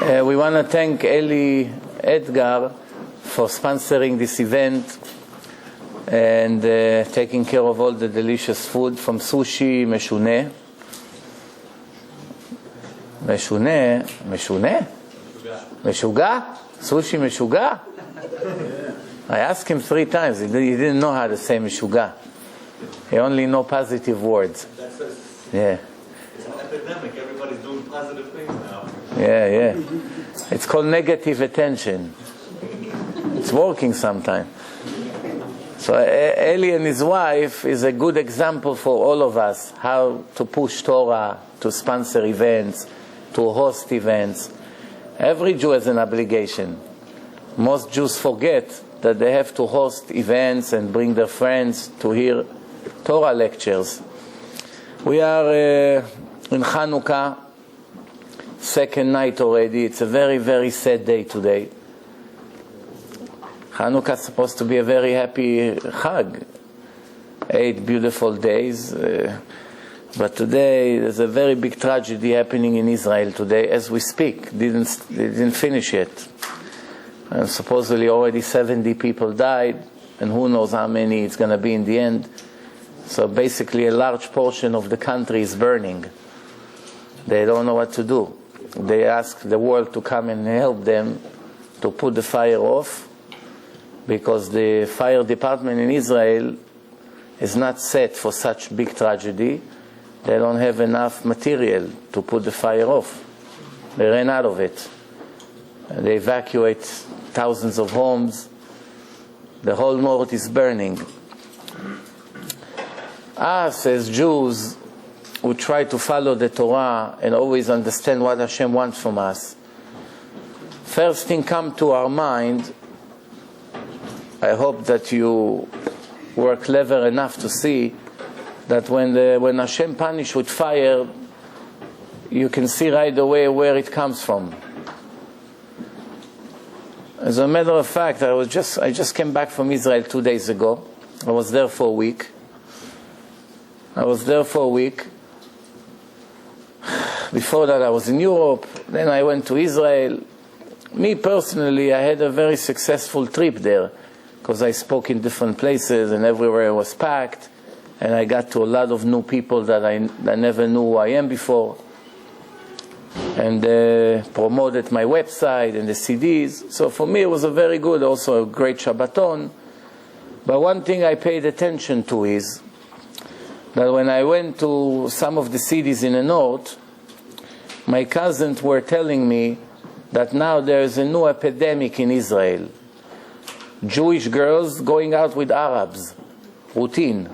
We want to thank Eli Edgar for sponsoring this event and taking care of all the delicious food, from sushi meshune. Meshune? Meshuga? Sushi meshuga? I asked him 3 times. He didn't know how to say meshuga. He only know positive words. Yeah. It's an epidemic. Everybody's doing positive things now. Yeah. It's called negative attention. It's working sometimes. So Eli and his wife is a good example for all of us how to push Torah, to sponsor events, to host events. Every Jew has an obligation. Most Jews forget that they have to host events and bring their friends to hear Torah lectures. We are in Chanukah, second night already. It's a very, very sad day today. Chanukah is supposed to be a very happy Chag. 8 beautiful days. But today there's a very big tragedy happening in Israel today as we speak. They didn't finish yet. And supposedly already 70 people died, and who knows how many it's going to be in the end. So basically a large portion of the country is burning. They don't know what to do. They ask the world to come and help them to put the fire off, because the fire department in Israel is not set for such big tragedy. They don't have enough material to put the fire off. They ran out of it. They evacuate thousands of homes. The whole north is burning. Us as Jews who try to follow the Torah and always understand what Hashem wants from us, first thing come to our mind, I hope that you were clever enough to see that when Hashem punished with fire, you can see right away where it comes from. As a matter of fact, I just came back from Israel 2 days ago. I was there for a week. Before that, I was in Europe. Then I went to Israel. Me personally, I had a very successful trip there, because I spoke in different places and everywhere it was packed. And I got to a lot of new people that I never knew who I am before. And promoted my website and the CDs. So for me it was a very good, also a great Shabbaton. But one thing I paid attention to is that when I went to some of the cities in the north, my cousins were telling me that now there is a new epidemic in Israel. Jewish girls going out with Arabs, routine.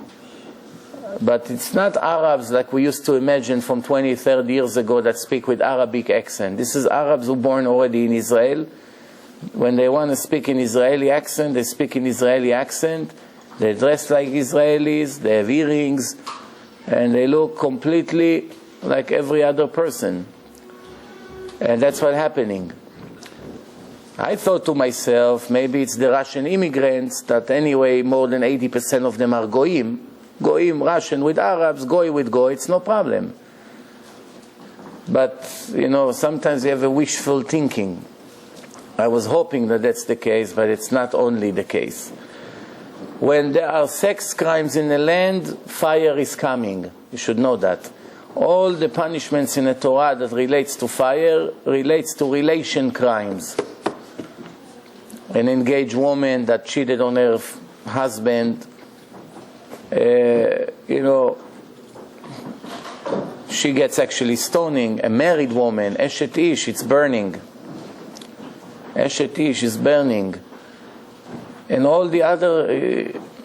But it's not Arabs like we used to imagine from 20, 30 years ago that speak with Arabic accent. This is Arabs who are born already in Israel. When they want to speak in Israeli accent, they speak in Israeli accent. They dress like Israelis, they have earrings, and they look completely like every other person. And that's what's happening. I thought to myself, maybe it's the Russian immigrants that anyway more than 80% of them are Goyim. Goyim, Russian with Arabs, Goy with Goy, it's no problem. But, sometimes you have a wishful thinking. I was hoping that that's the case, but it's not only the case. When there are sex crimes in the land, fire is coming. You should know that. All the punishments in the Torah that relates to fire relates to relation crimes. An engaged woman that cheated on her husband, she gets actually stoning. A married woman, Eshet Ish, it's burning. Eshet Ish is burning. And all the other,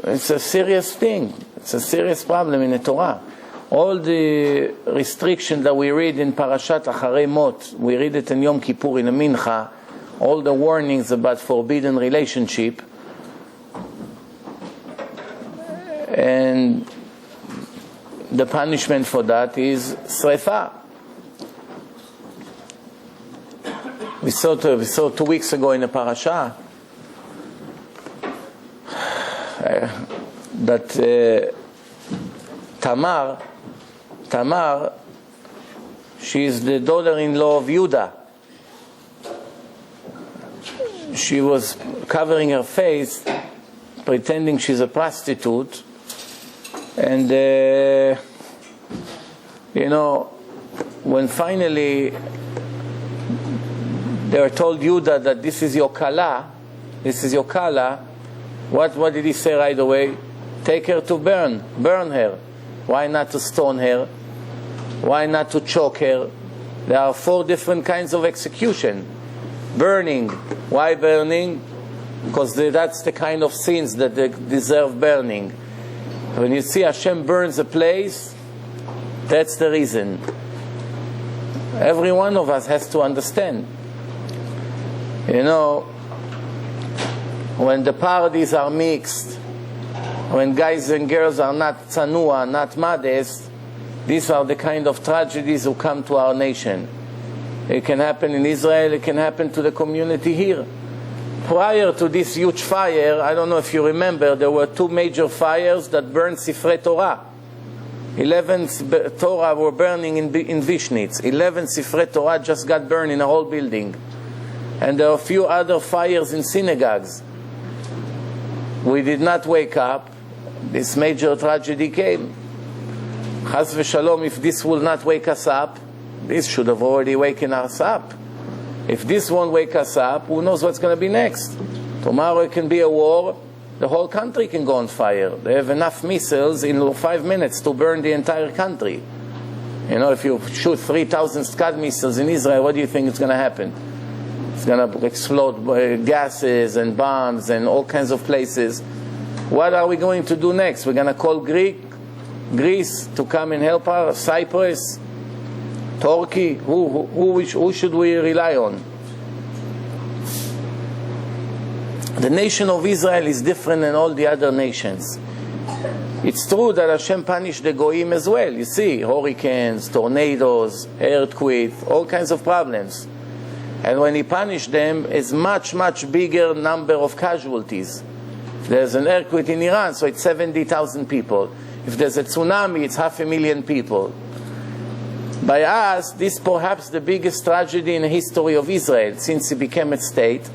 it's a serious thing. It's a serious problem in the Torah. All the restrictions that we read in Parashat Acharei Mot, we read it in Yom Kippur in the Mincha, all the warnings about forbidden relationship, and the punishment for that is srefa. We saw 2 weeks ago in the parasha that Tamar, she is the daughter-in-law of Judah. she was covering her face, pretending she's a prostitute. And, when finally they were told Judah that this is your kala, what did he say right away? Take her to burn her. Why not to stone her? Why not to choke her? There are 4 different kinds of execution. Burning. Why burning? Because that's the kind of sins that they deserve burning. When you see Hashem burns a place, that's the reason. Every one of us has to understand. When the parties are mixed, when guys and girls are not tzanua, not modest, these are the kind of tragedies who come to our nation. It can happen in Israel, it can happen to the community here. Prior to this huge fire, I don't know if you remember, there were 2 major fires that burned Sifrei Torah. 11 Torah were burning in Vishnitz. 11 Sifrei Torah just got burned in a whole building. And there are a few other fires in synagogues. We did not wake up. This major tragedy came. Chas v'shalom, if this will not wake us up, this should have already waken us up. If this won't wake us up, who knows what's going to be next? Tomorrow it can be a war. The whole country can go on fire. They have enough missiles in 5 minutes to burn the entire country. If you shoot 3,000 Scud missiles in Israel, what do you think is going to happen? It's going to explode gases and bombs and all kinds of places. What are we going to do next? We're going to call Greece to come and help us? Cyprus? Turkey? Who should we rely on? The nation of Israel is different than all the other nations. It's true that Hashem punished the Goyim as well. You see, hurricanes, tornadoes, earthquakes, all kinds of problems. And when he punished them, it's much, much bigger number of casualties. If there's an earthquake in Iran, so it's 70,000 people. If there's a tsunami, it's 500,000 people. By us, this is perhaps the biggest tragedy in the history of Israel since it became a state.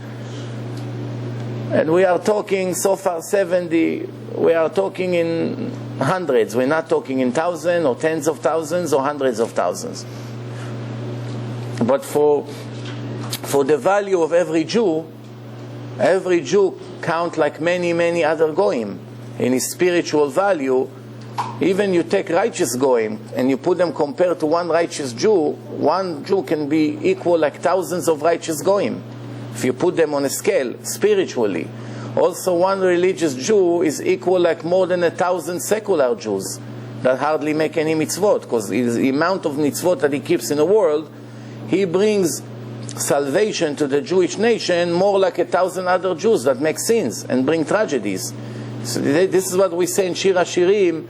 And we are talking so far 70, we are talking in hundreds. We're not talking in thousands or tens of thousands or hundreds of thousands. But for the value of every Jew count like many, many other Goyim. In his spiritual value, even you take righteous Goyim and you put them compared to one righteous Jew, one Jew can be equal like thousands of righteous Goyim. If you put them on a scale, spiritually. Also, one religious Jew is equal like more than 1,000 secular Jews that hardly make any mitzvot, because the amount of mitzvot that he keeps in the world, he brings salvation to the Jewish nation more like 1,000 other Jews that make sins and bring tragedies. So this is what we say in Shir HaShirim,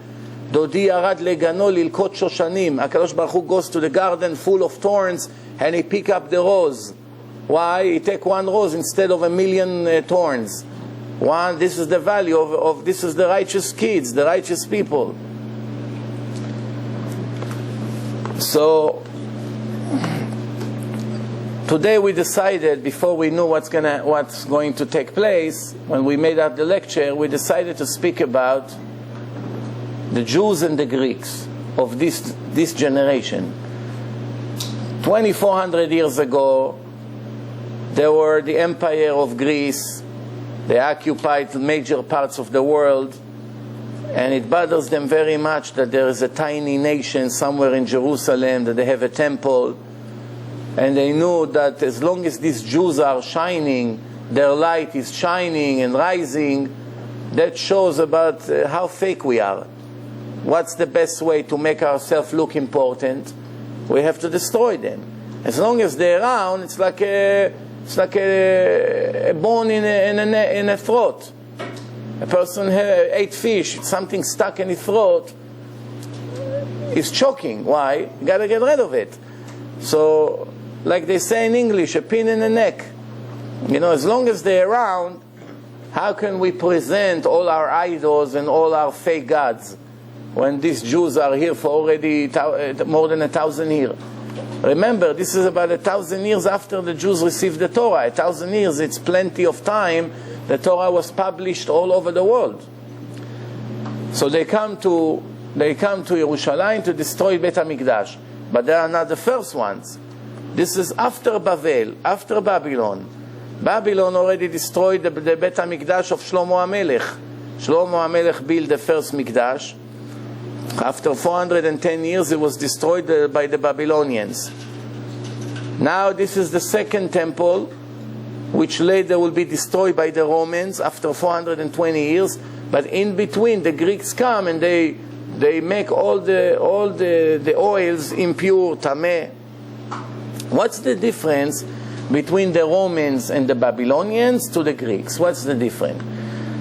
Dodi arad legano lilkot shoshanim. HaKadosh Baruch Hu goes to the garden full of thorns and he pick up the rose. Why? He take one rose instead of 1,000,000 thorns. This is the value of this is the righteous kids, the righteous people. So today we decided, before we knew what's going to take place, when we made up the lecture, we decided to speak about the Jews and the Greeks of this generation. 2,400 years ago, they were the empire of Greece. They occupied major parts of the world, and it bothers them very much that there is a tiny nation somewhere in Jerusalem, that they have a temple, and they knew that as long as these Jews are shining, their light is shining and rising, that shows about how fake we are. What's the best way to make ourselves look important? We have to destroy them. As long as they're around, it's like a bone in a throat. A person ate fish, something stuck in his throat, is choking. Why? You got to get rid of it. So, like they say in English, a pin in the neck. As long as they're around, how can we present all our idols and all our fake gods when these Jews are here for already more than 1,000 years? Remember, this is about 1,000 years after the Jews received the Torah. 1,000 years, it's plenty of time. The Torah was published all over the world. So they come to Yerushalayim to destroy Beit HaMikdash. But they are not the first ones. This is after Bavel, after Babylon. Babylon already destroyed the Beit HaMikdash of Shlomo HaMelech. Shlomo HaMelech built the first Mikdash. After 410 years, it was destroyed by the Babylonians. Now this is the second temple, which later will be destroyed by the Romans after 420 years. But in between, the Greeks come and they make all the oils impure, tameh. What's the difference between the Romans and the Babylonians to the Greeks? What's the difference?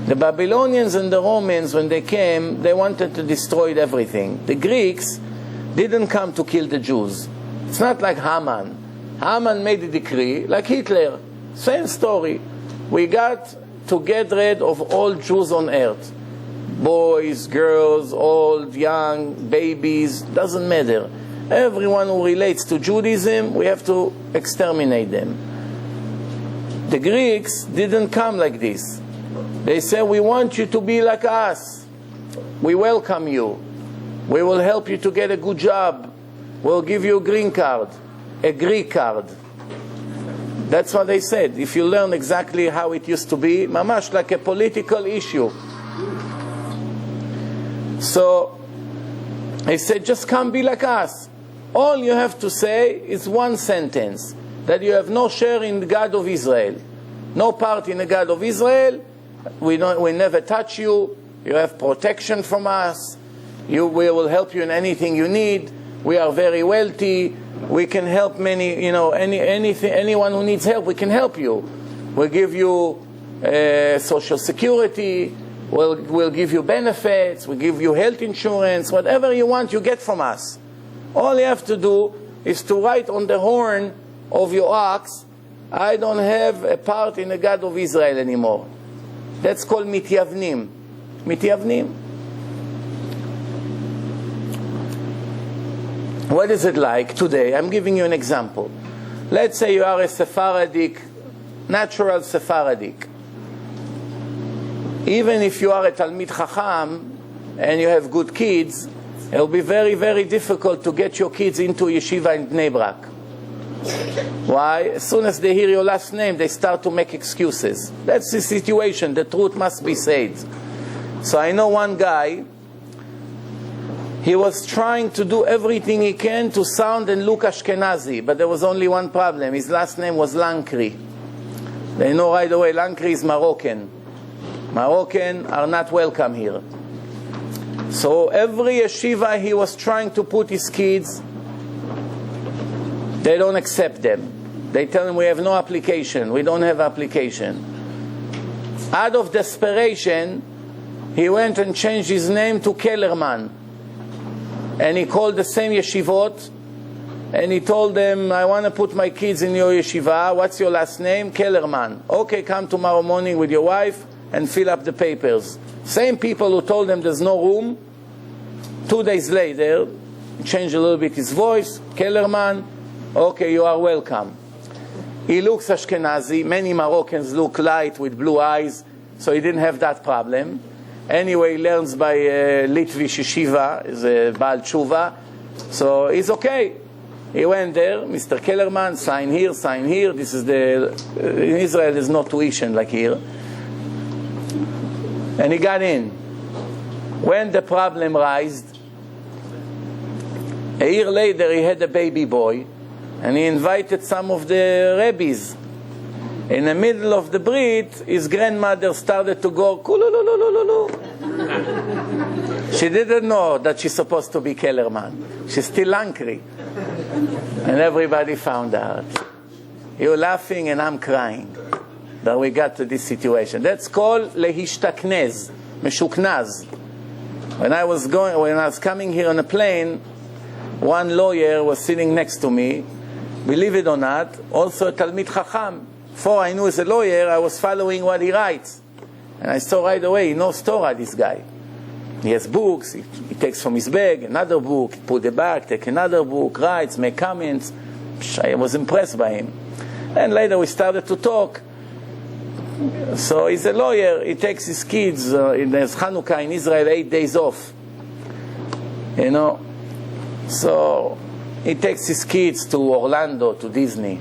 The Babylonians and the Romans, when they came, they wanted to destroy everything. The Greeks didn't come to kill the Jews. It's not like Haman. Haman made a decree, like Hitler. Same story. We got to get rid of all Jews on earth. Boys, girls, old, young, babies, doesn't matter. Everyone who relates to Judaism, we have to exterminate them. The Greeks didn't come like this. They said, we want you to be like us. We welcome you. We will help you to get a good job. We'll give you a green card, a Greek card. That's what they said. If you learn exactly how it used to be, mamash like a political issue. So they said, just come be like us. All you have to say is one sentence, that you have no share in the God of Israel. No part in the God of Israel. We never touch you. You have protection from us. We will help you in anything you need. We are very wealthy. We can help many, anyone who needs help, we can help you. We'll give you Social Security. We'll give you benefits. We'll give you health insurance. Whatever you want, you get from us. All you have to do is to write on the horn of your ox, I don't have a part in the God of Israel anymore. That's called mityavnim. Mityavnim. What is it like today? I'm giving you an example. Let's say you are a Sephardic, natural Sephardic. Even if you are a Talmid Chacham and you have good kids, it will be very, very difficult to get your kids into yeshiva in Bnei Brak. Why? As soon as they hear your last name, they start to make excuses. That's the situation. The truth must be said. So I know one guy, he was trying to do everything he can to sound and look Ashkenazi, but there was only one problem. His last name was Lankri. They know right away, Lankri is Moroccan. Moroccan are not welcome here. So every yeshiva he was trying to put his kids, they don't accept them. They tell him, we have no application. We don't have application. Out of desperation, he went and changed his name to Kellerman. And he called the same yeshivot, and he told them, I want to put my kids in your yeshiva. What's your last name? Kellerman. Okay, come tomorrow morning with your wife and fill up the papers. Same people who told them there's no room, 2 days later, he changed a little bit his voice. Kellerman, okay, you are welcome. He looks Ashkenazi. Many Moroccans look light with blue eyes, so he didn't have that problem. Anyway, he learns by Litvish Yeshiva, is a Baal Tshuva, so he's okay. He went there, Mr. Kellerman, sign here, sign here. This is in Israel there's no tuition like here. And he got in. When the problem raised, a year later he had a baby boy, and he invited some of the rabbis. In the middle of the brit, his grandmother started to go, kulululululu. She didn't know that she's supposed to be Kellerman. She's still angry. And everybody found out. You're laughing and I'm crying that we got to this situation. That's called lehishtaknez, meshuknaz. When I was coming here on a plane, one lawyer was sitting next to me, believe it or not, also a Talmid Chacham. Before I knew he's a lawyer, I was following what he writes. And I saw right away, he knows Torah, this guy. He has books, he takes from his bag, another book, put it back, take another book, writes, make comments. which I was impressed by him. And later we started to talk. So he's a lawyer. He takes his kids, there's Chanukah in Israel, 8 days off. You know, so he takes his kids to Orlando, to Disney,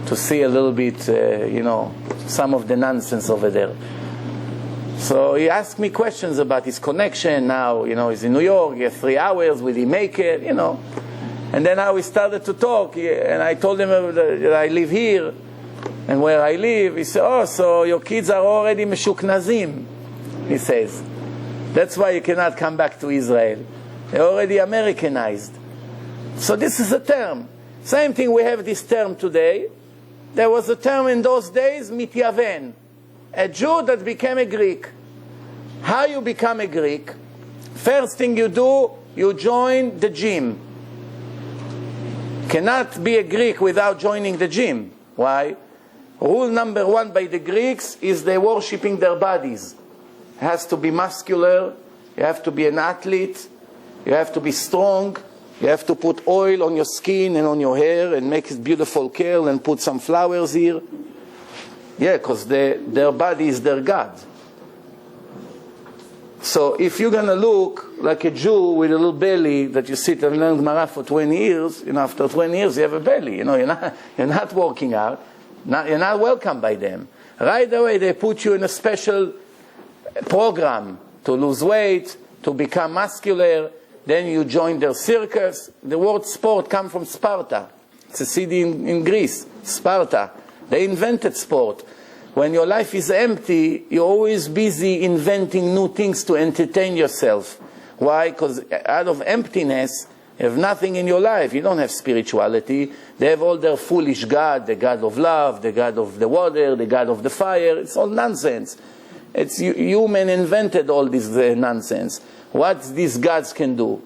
to see a little bit, you know, some of the nonsense over there. So he asked me questions about his connection. Now, you know, he's in New York, he has 3 hours, will he make it, you know. And then how we started to talk, and I told him that I live here, and where I live. He said, oh, so your kids are already meshuknazim, he says. That's why you cannot come back to Israel. They're already Americanized. So this is a term. Same thing, we have this term today. There was a term in those days, mityaven, a Jew that became a Greek. How you become a Greek? First thing you do, you join the gym. Cannot be a Greek without joining the gym. Why? Rule number 1 by the Greeks is they're worshipping their bodies. It has to be muscular, you have to be an athlete, you have to be strong, you have to put oil on your skin and on your hair and make it beautiful curl and put some flowers here. Yeah, because their body is their God. So if you're going to look like a Jew with a little belly that you sit and learn Gemara for 20 years, you know, after 20 years you have a belly. You know, you're not working out. You're not welcome by them. Right away they put you in a special program to lose weight, to become muscular. Then you join their circus. The word sport comes from Sparta. It's a city in Greece, Sparta. They invented sport. When your life is empty, you're always busy inventing new things to entertain yourself. Why? Because out of emptiness, you have nothing in your life. You don't have spirituality. They have all their foolish God, the God of love, the God of the water, the God of the fire. It's all nonsense. It's human invented all this nonsense. What these gods can do.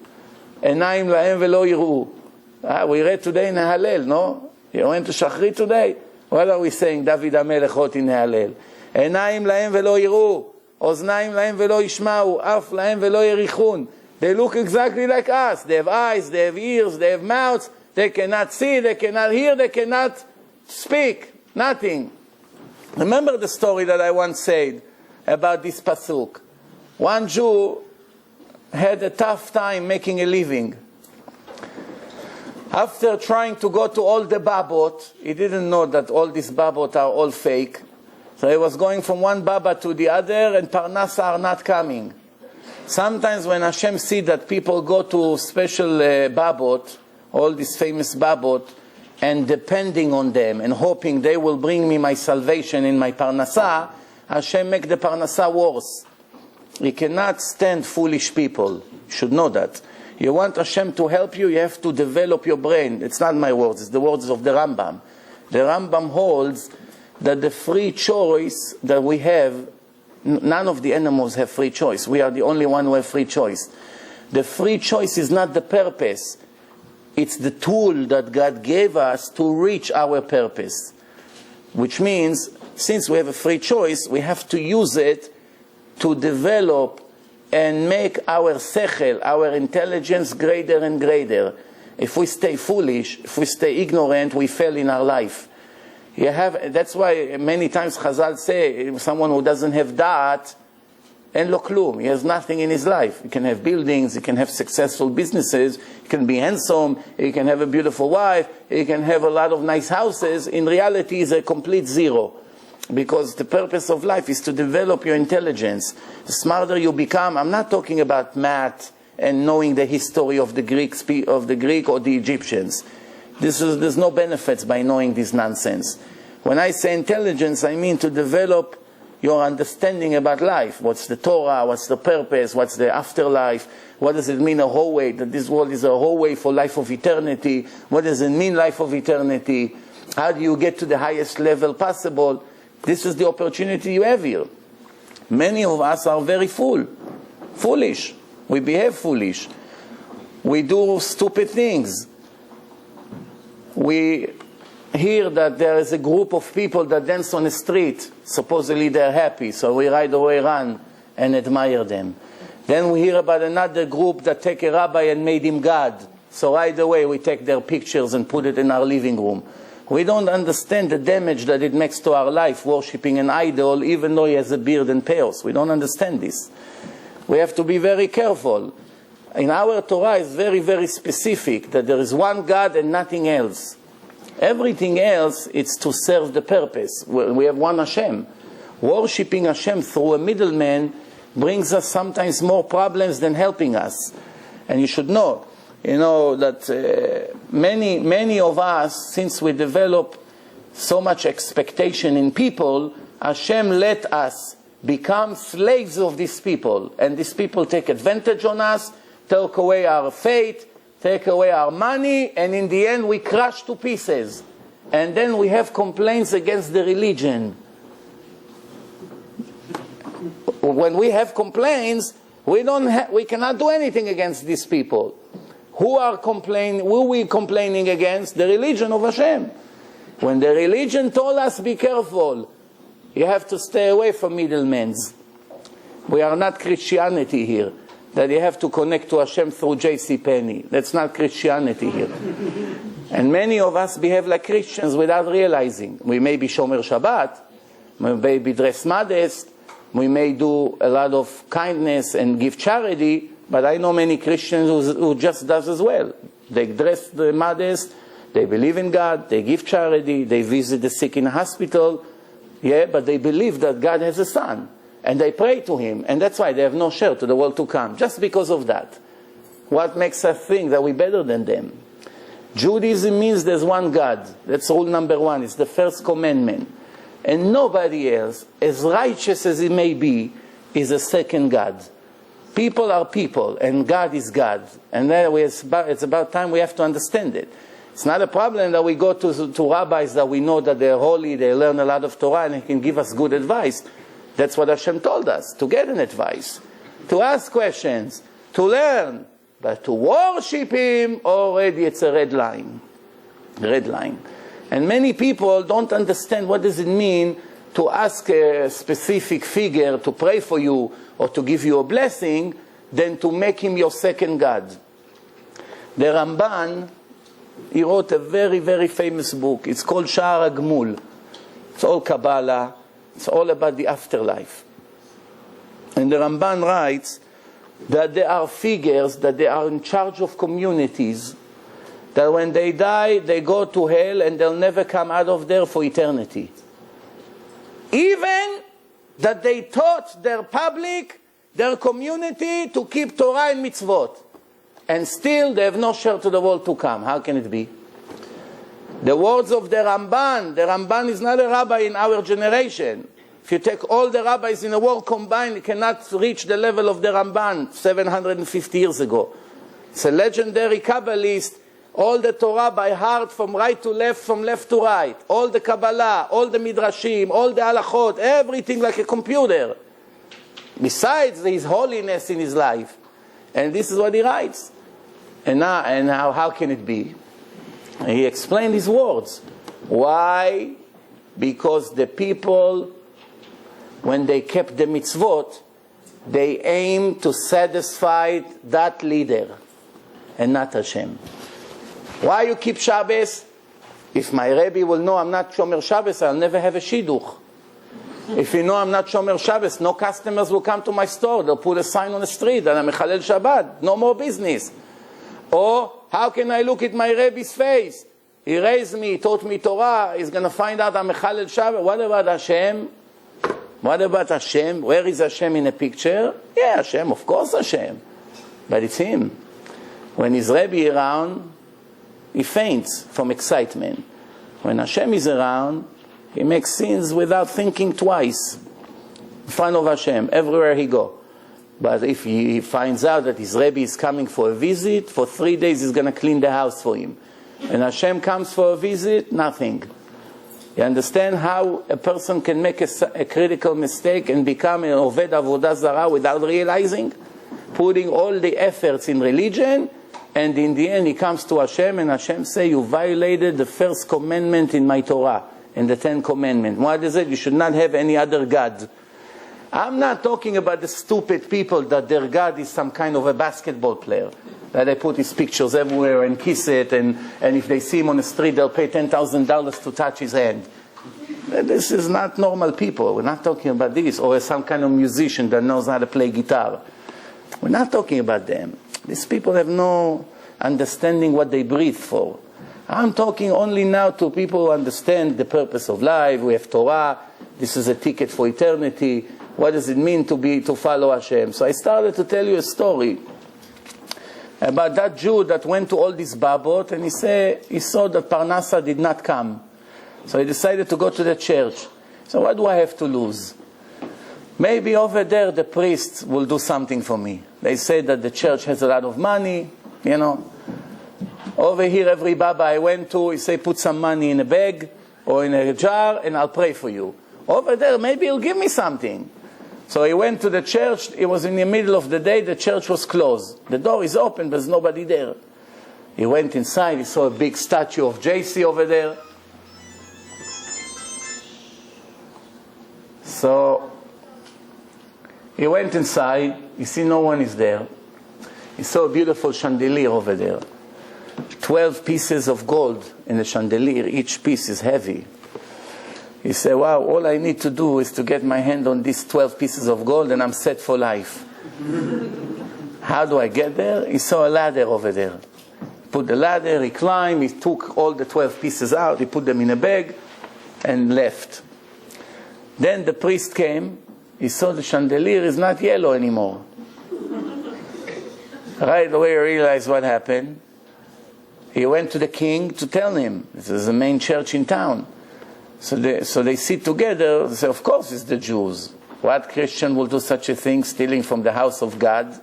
Enaim lahem velo yiru. We read today in Hallel, no? You went to Shachrit today? What are we saying? David HaMelech hot in Hallel. Enaim lahem velo yiru. Oznaim lahem velo yishmau. Af lahem velo yerichun. They look exactly like us. They have eyes, they have ears, they have mouths. They cannot see, they cannot hear, they cannot speak. Nothing. Remember the story that I once said about this pasuk. One Jew had a tough time making a living. After trying to go to all the babot, he didn't know that all these babot are all fake. So he was going from one baba to the other, and parnasa are not coming. Sometimes when Hashem see that people go to special babot, all these famous babot, and depending on them and hoping they will bring me my salvation in my parnasa, Hashem make the parnasa worse. You cannot stand foolish people. You should know that. You want Hashem to help you, you have to develop your brain. It's not my words, it's the words of the Rambam. The Rambam holds that the free choice that we have, none of the animals have free choice. We are the only one who have free choice. The free choice is not the purpose. It's the tool that God gave us to reach our purpose. Which means, since we have a free choice, we have to use it to develop and make our sechel, our intelligence, greater and greater. If we stay foolish, if we stay ignorant, we fail in our life. That's why many times Chazal say, someone who doesn't have da'at, en lo klum, he has nothing in his life. He can have buildings, he can have successful businesses, he can be handsome, he can have a beautiful wife, he can have a lot of nice houses. In reality, he's a complete zero. Because the purpose of life is to develop your intelligence. The smarter you become, I'm not talking about math and knowing the history of the Greek or the Egyptians. There's no benefits by knowing this nonsense. When I say intelligence, I mean to develop your understanding about life. What's the Torah? What's the purpose? What's the afterlife? What does it mean a whole way? That this world is a whole way for life of eternity. What does it mean life of eternity? How do you get to the highest level possible? This is the opportunity you have here. Many of us are very foolish. We behave foolish. We do stupid things. We hear that there is a group of people that dance on the street. Supposedly they're happy, so we right away run and admire them. Then we hear about another group that take a rabbi and made him God. so right away we take their pictures and put it in our living room. We don't understand the damage that it makes to our life, worshipping an idol, even though he has a beard and pearls. We don't understand this. We have to be very careful. In our Torah, it's very, very specific that there is one God and nothing else. Everything else is to serve the purpose. We have one Hashem. Worshipping Hashem through a middleman brings us sometimes more problems than helping us. And you should know, that many of us, since we develop so much expectation in people, Hashem let us become slaves of these people. And these people take advantage on us, take away our faith, take away our money, and in the end we crash to pieces. And then we have complaints against the religion. When we have complaints, we cannot do anything against these people. Who are we complaining against? The religion of Hashem. When the religion told us, be careful, you have to stay away from middlemen. We are not Christianity here, that you have to connect to Hashem through J.C. Penney. That's not Christianity here. And many of us behave like Christians without realizing. We may be Shomer Shabbat, we may be dressed modest, we may do a lot of kindness and give charity, but I know many Christians who just does as well. They dress modest, they believe in God, they give charity, they visit the sick in a hospital, but they believe that God has a son, and they pray to him, and that's why they have no share to the world to come, just because of that. What makes us think that we're better than them? Judaism means there's one God. That's rule number one. It's the first commandment. And nobody else, as righteous as it may be, is a second God. People are people, and God is God. And it's about time we have to understand it. It's not a problem that we go to rabbis that we know that they're holy, they learn a lot of Torah, and they can give us good advice. That's what Hashem told us, to get an advice, to ask questions, to learn. But to worship him, already it's a red line. Red line. And many people don't understand what does it mean to ask a specific figure to pray for you or to give you a blessing than to make him your second God. The Ramban, he wrote a very, very famous book. It's called Sha'ar HaGmul. It's all Kabbalah. It's all about the afterlife. And the Ramban writes that there are figures that they are in charge of communities, that when they die, they go to hell and they'll never come out of there for eternity. Even that they taught their public, their community, to keep Torah and mitzvot. And still they have no share to the world to come. How can it be? The words of the Ramban is not a rabbi in our generation. If you take all the rabbis in the world combined, you cannot reach the level of the Ramban 750 years ago. It's a legendary Kabbalist, all the Torah by heart from right to left, from left to right. All the Kabbalah, all the Midrashim, all the Halachot, everything like a computer. Besides his holiness in his life. And this is what he writes. And now how can it be? He explained his words. Why? Because the people, when they kept the mitzvot, they aimed to satisfy that leader and not Hashem. Why you keep Shabbos? If my Rabbi will know I'm not Shomer Shabbos, I'll never have a shidduch. If you know I'm not Shomer Shabbos, no customers will come to my store. They'll put a sign on the street that I'm Mechalel Shabbat. No more business. Or, how can I look at my Rabbi's face? He raised me, taught me Torah. He's going to find out I'm Mechalel Shabbat. What about Hashem? What about Hashem? Where is Hashem in a picture? Yeah, Hashem, of course Hashem. But it's him. When his Rabbi is around, he faints from excitement. When Hashem is around, he makes sins without thinking twice. In front of Hashem, everywhere he goes. But if he finds out that his Rebbe is coming for a visit, for 3 days he's going to clean the house for him. And Hashem comes for a visit, nothing. You understand how a person can make a critical mistake and become an Oved Avodah Zarah without realizing? Putting all the efforts in religion, and in the end he comes to Hashem, and Hashem say, you violated the first commandment in my Torah, in the 10 Commandments. What is it? You should not have any other God. I'm not talking about the stupid people that their God is some kind of a basketball player, that they put his pictures everywhere and kiss it, and if they see him on the street, they'll pay $10,000 to touch his hand. This is not normal people. We're not talking about this. Or some kind of musician that knows how to play guitar. We're not talking about them. These people have no understanding what they breathe for. I'm talking only now to people who understand the purpose of life. We have Torah. This is a ticket for eternity. What does it mean to follow Hashem? So I started to tell you a story about that Jew that went to all these babot, and he saw that Parnasa did not come. So he decided to go to the church. So what do I have to lose? Maybe over there the priests will do something for me. They say that the church has a lot of money, you know. Over here, every Baba I went to, he say, put some money in a bag or in a jar and I'll pray for you. Over there, maybe he'll give me something. So he went to the church. It was in the middle of the day. The church was closed. The door is open, but there's nobody there. He went inside. He saw a big statue of Yossi over there. So he went inside. You see, no one is there. He saw a beautiful chandelier over there. 12 pieces of gold in the chandelier. Each piece is heavy. He said, wow, all I need to do is to get my hand on these 12 pieces of gold and I'm set for life. How do I get there? He saw a ladder over there. Put the ladder, he climbed, he took all the 12 pieces out, he put them in a bag and left. Then the priest came. He saw the chandelier is not yellow anymore. Right away he realized what happened. He went to the king to tell him. This is the main church in town. So they sit together. They say, of course it's the Jews. What Christian will do such a thing, stealing from the house of God?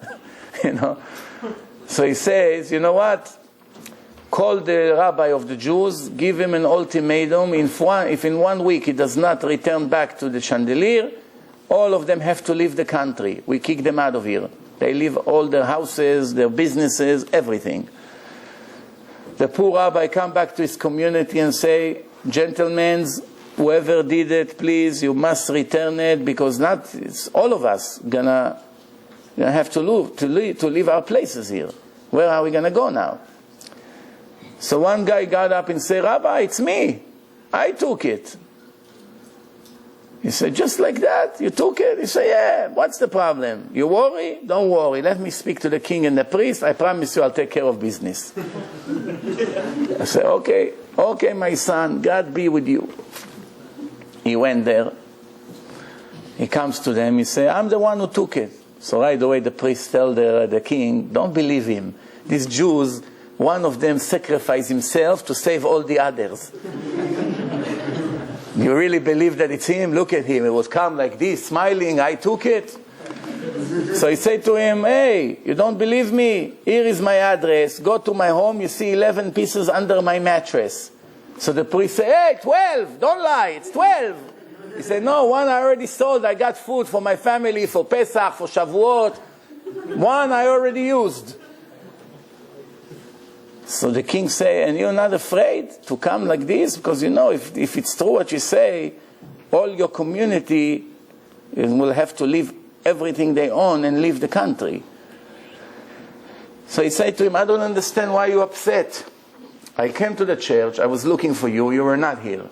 You know. So he says, you know what? Call the rabbi of the Jews, give him an ultimatum. If in 1 week he does not return back to the chandelier, all of them have to leave the country. We kick them out of here. They leave all their houses, their businesses, everything. The poor rabbi come back to his community and say, gentlemen, whoever did it, please, you must return it, because it's all of us gonna have to leave our places here. Where are we gonna go now? So one guy got up and said, Rabbi, it's me. I took it. He said, just like that? You took it? He said, yeah, what's the problem? You worry? Don't worry. Let me speak to the king and the priest. I promise you I'll take care of business. I said, okay, my son, God be with you. He went there. He comes to them. He said, I'm the one who took it. So right away the priest tell the king, don't believe him. These Jews, one of them sacrificed himself to save all the others. You really believe that it's him? Look at him. He would come like this, smiling. I took it. So he said to him, hey, you don't believe me? Here is my address. Go to my home. You see 11 pieces under my mattress. So the priest said, hey, 12. Don't lie. It's 12. He said, no, one I already sold. I got food for my family, for Pesach, for Shavuot. One I already used. So the king say, and you're not afraid to come like this? Because you know, if it's true what you say, all your community will have to leave everything they own and leave the country. So he said to him, I don't understand why you're upset. I came to the church, I was looking for you, you were not here.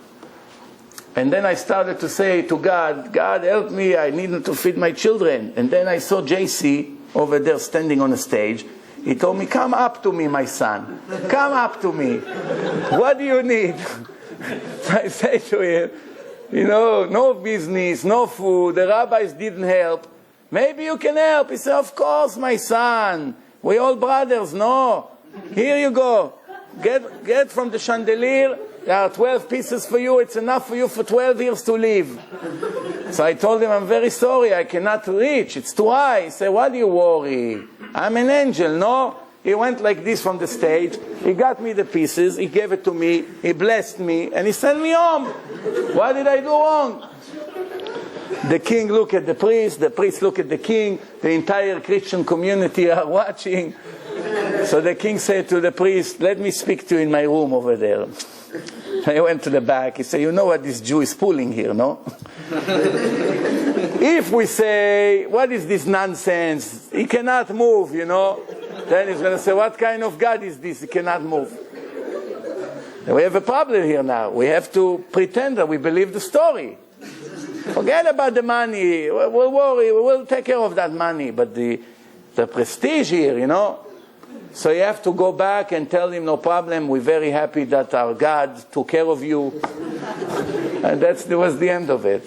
And then I started to say to God, God help me, I need to feed my children. And then I saw Yossi over there standing on the stage. He told me, come up to me, my son. Come up to me. What do you need? So I say to him, you know, no business, no food, the rabbis didn't help. Maybe you can help. He said, of course, my son. We all brothers, no. Here you go. Get from the chandelier. There are 12 pieces for you. It's enough for you for 12 years to live. So I told him, I'm very sorry. I cannot reach. It's too high. He said, what do you worry? I'm an angel, no? He went like this from the stage. He got me the pieces. He gave it to me. He blessed me. And he sent me home. What did I do wrong? The king looked at the priest looked at the king. The entire Christian community are watching. So the king said to the priest, let me speak to you in my room over there. I went to the back. He said, you know what this Jew is pulling here, no? If we say, what is this nonsense? He cannot move, Then he's going to say, what kind of God is this? He cannot move. And we have a problem here now. We have to pretend that we believe the story. Forget about the money. We'll worry. We'll take care of that money. But the prestige here, So you have to go back and tell him, no problem. We're very happy that our God took care of you. And that was the end of it.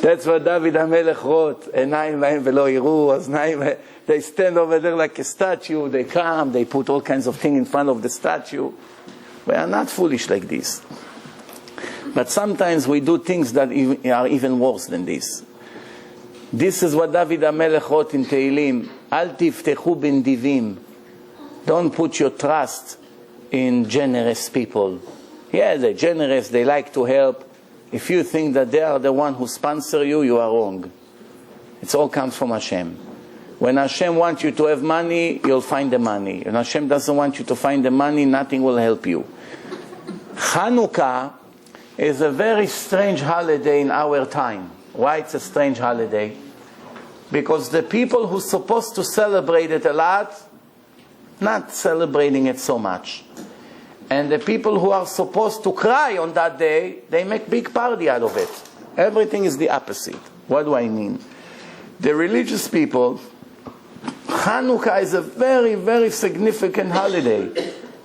That's what David HaMelech wrote. Einayim lahem velo yiru, aznayim. They stand over there like a statue. They come. They put all kinds of things in front of the statue. We are not foolish like this. But sometimes we do things that are even worse than this. This is what David HaMelech wrote in Tehillim. Al tiftechu b'nedivim. Don't put your trust in generous people. Yeah, they're generous. They like to help. If you think that they are the one who sponsor you, you are wrong. It all comes from Hashem. When Hashem wants you to have money, you'll find the money. When Hashem doesn't want you to find the money, nothing will help you. Chanukah is a very strange holiday in our time. Why it's a strange holiday? Because the people who are supposed to celebrate it a lot, not celebrating it so much. And the people who are supposed to cry on that day, they make big party out of it. Everything is the opposite. What do I mean? The religious people, Chanukah is a very, very significant holiday.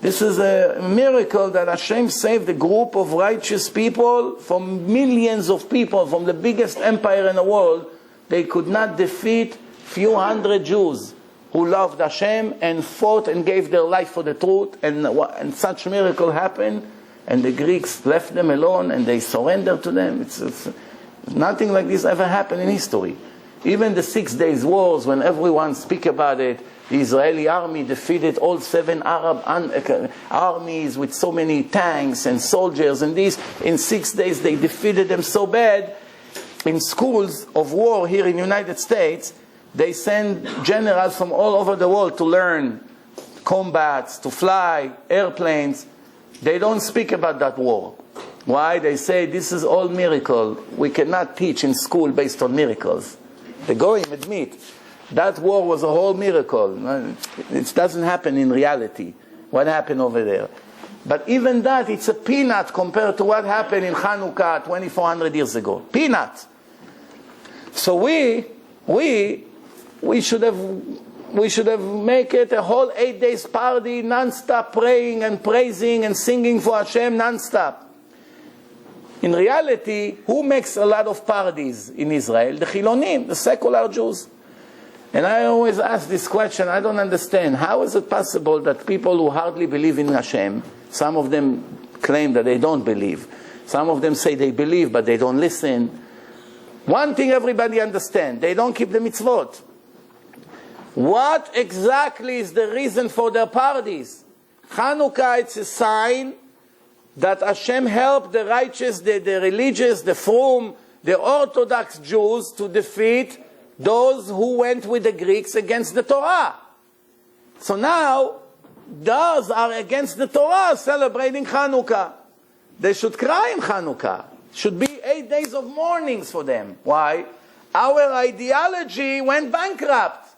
This is a miracle that Hashem saved a group of righteous people from millions of people, from the biggest empire in the world. They could not defeat few hundred Jews who loved Hashem and fought and gave their life for the truth. And such miracle happened, and the Greeks left them alone and they surrendered to them. It's nothing like this ever happened in history. Even the 6 Days Wars, when everyone speak about it, the Israeli army defeated all 7 Arab armies with so many tanks and soldiers and this. In 6 days they defeated them so bad. In schools of war here in the United States, they send generals from all over the world to learn combats, to fly, airplanes. They don't speak about that war. Why? They say this is all miracle. We cannot teach in school based on miracles. The Goyim admit that war was a whole miracle. It doesn't happen in reality. What happened over there? But even that, it's a peanut compared to what happened in Chanukah 2,400 years ago. Peanut. So we should have make it a whole 8 days party, non-stop praying and praising and singing for Hashem non-stop. In reality, who makes a lot of parties in Israel? The Chilonim, the secular Jews. And I always ask this question, I don't understand. How is it possible that people who hardly believe in Hashem, some of them claim that they don't believe, some of them say they believe but they don't listen. One thing everybody understands, they don't keep the mitzvot. What exactly is the reason for their parties? Chanukah, it's a sign that Hashem helped the righteous, the religious, the frum, the Orthodox Jews to defeat those who went with the Greeks against the Torah. So now, those are against the Torah celebrating Chanukah. They should cry in Chanukah. Should be 8 days of mournings for them. Why? Our ideology went bankrupt.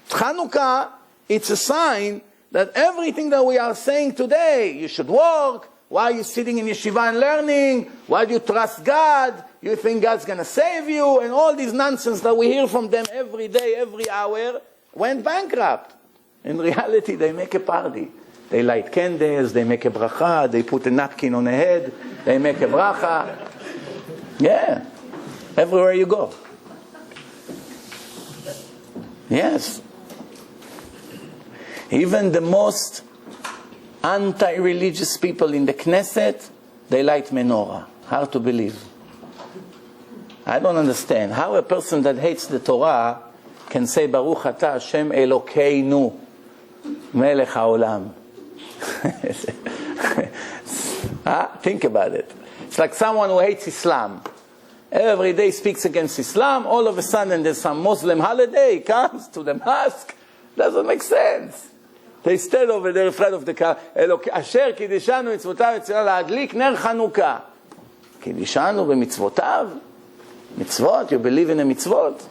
Chanukah, it's a sign that everything that we are saying today, you should work, why are you sitting in yeshiva and learning, why do you trust God, you think God's going to save you, and all this nonsense that we hear from them every day, every hour, went bankrupt. In reality, they make a party. They light candles, they make a bracha, they put a napkin on the head, they make a bracha. Yeah, everywhere you go. Yes. Even the most anti-religious people in the Knesset, they light menorah. Hard to believe. I don't understand how a person that hates the Torah can say Baruch Atah Hashem Elokeinu Melech HaOlam. Think about it. It's like someone who hates Islam. Every day speaks against Islam. All of a sudden there's some Muslim holiday. He comes to the mosque. Doesn't make sense. They stand over there in front of the car. Asher קידשנו מצוותיו יצירה להדליק נר חנוכה. קידשנו במצוותיו? Mitzvot? You believe in a mitzvot?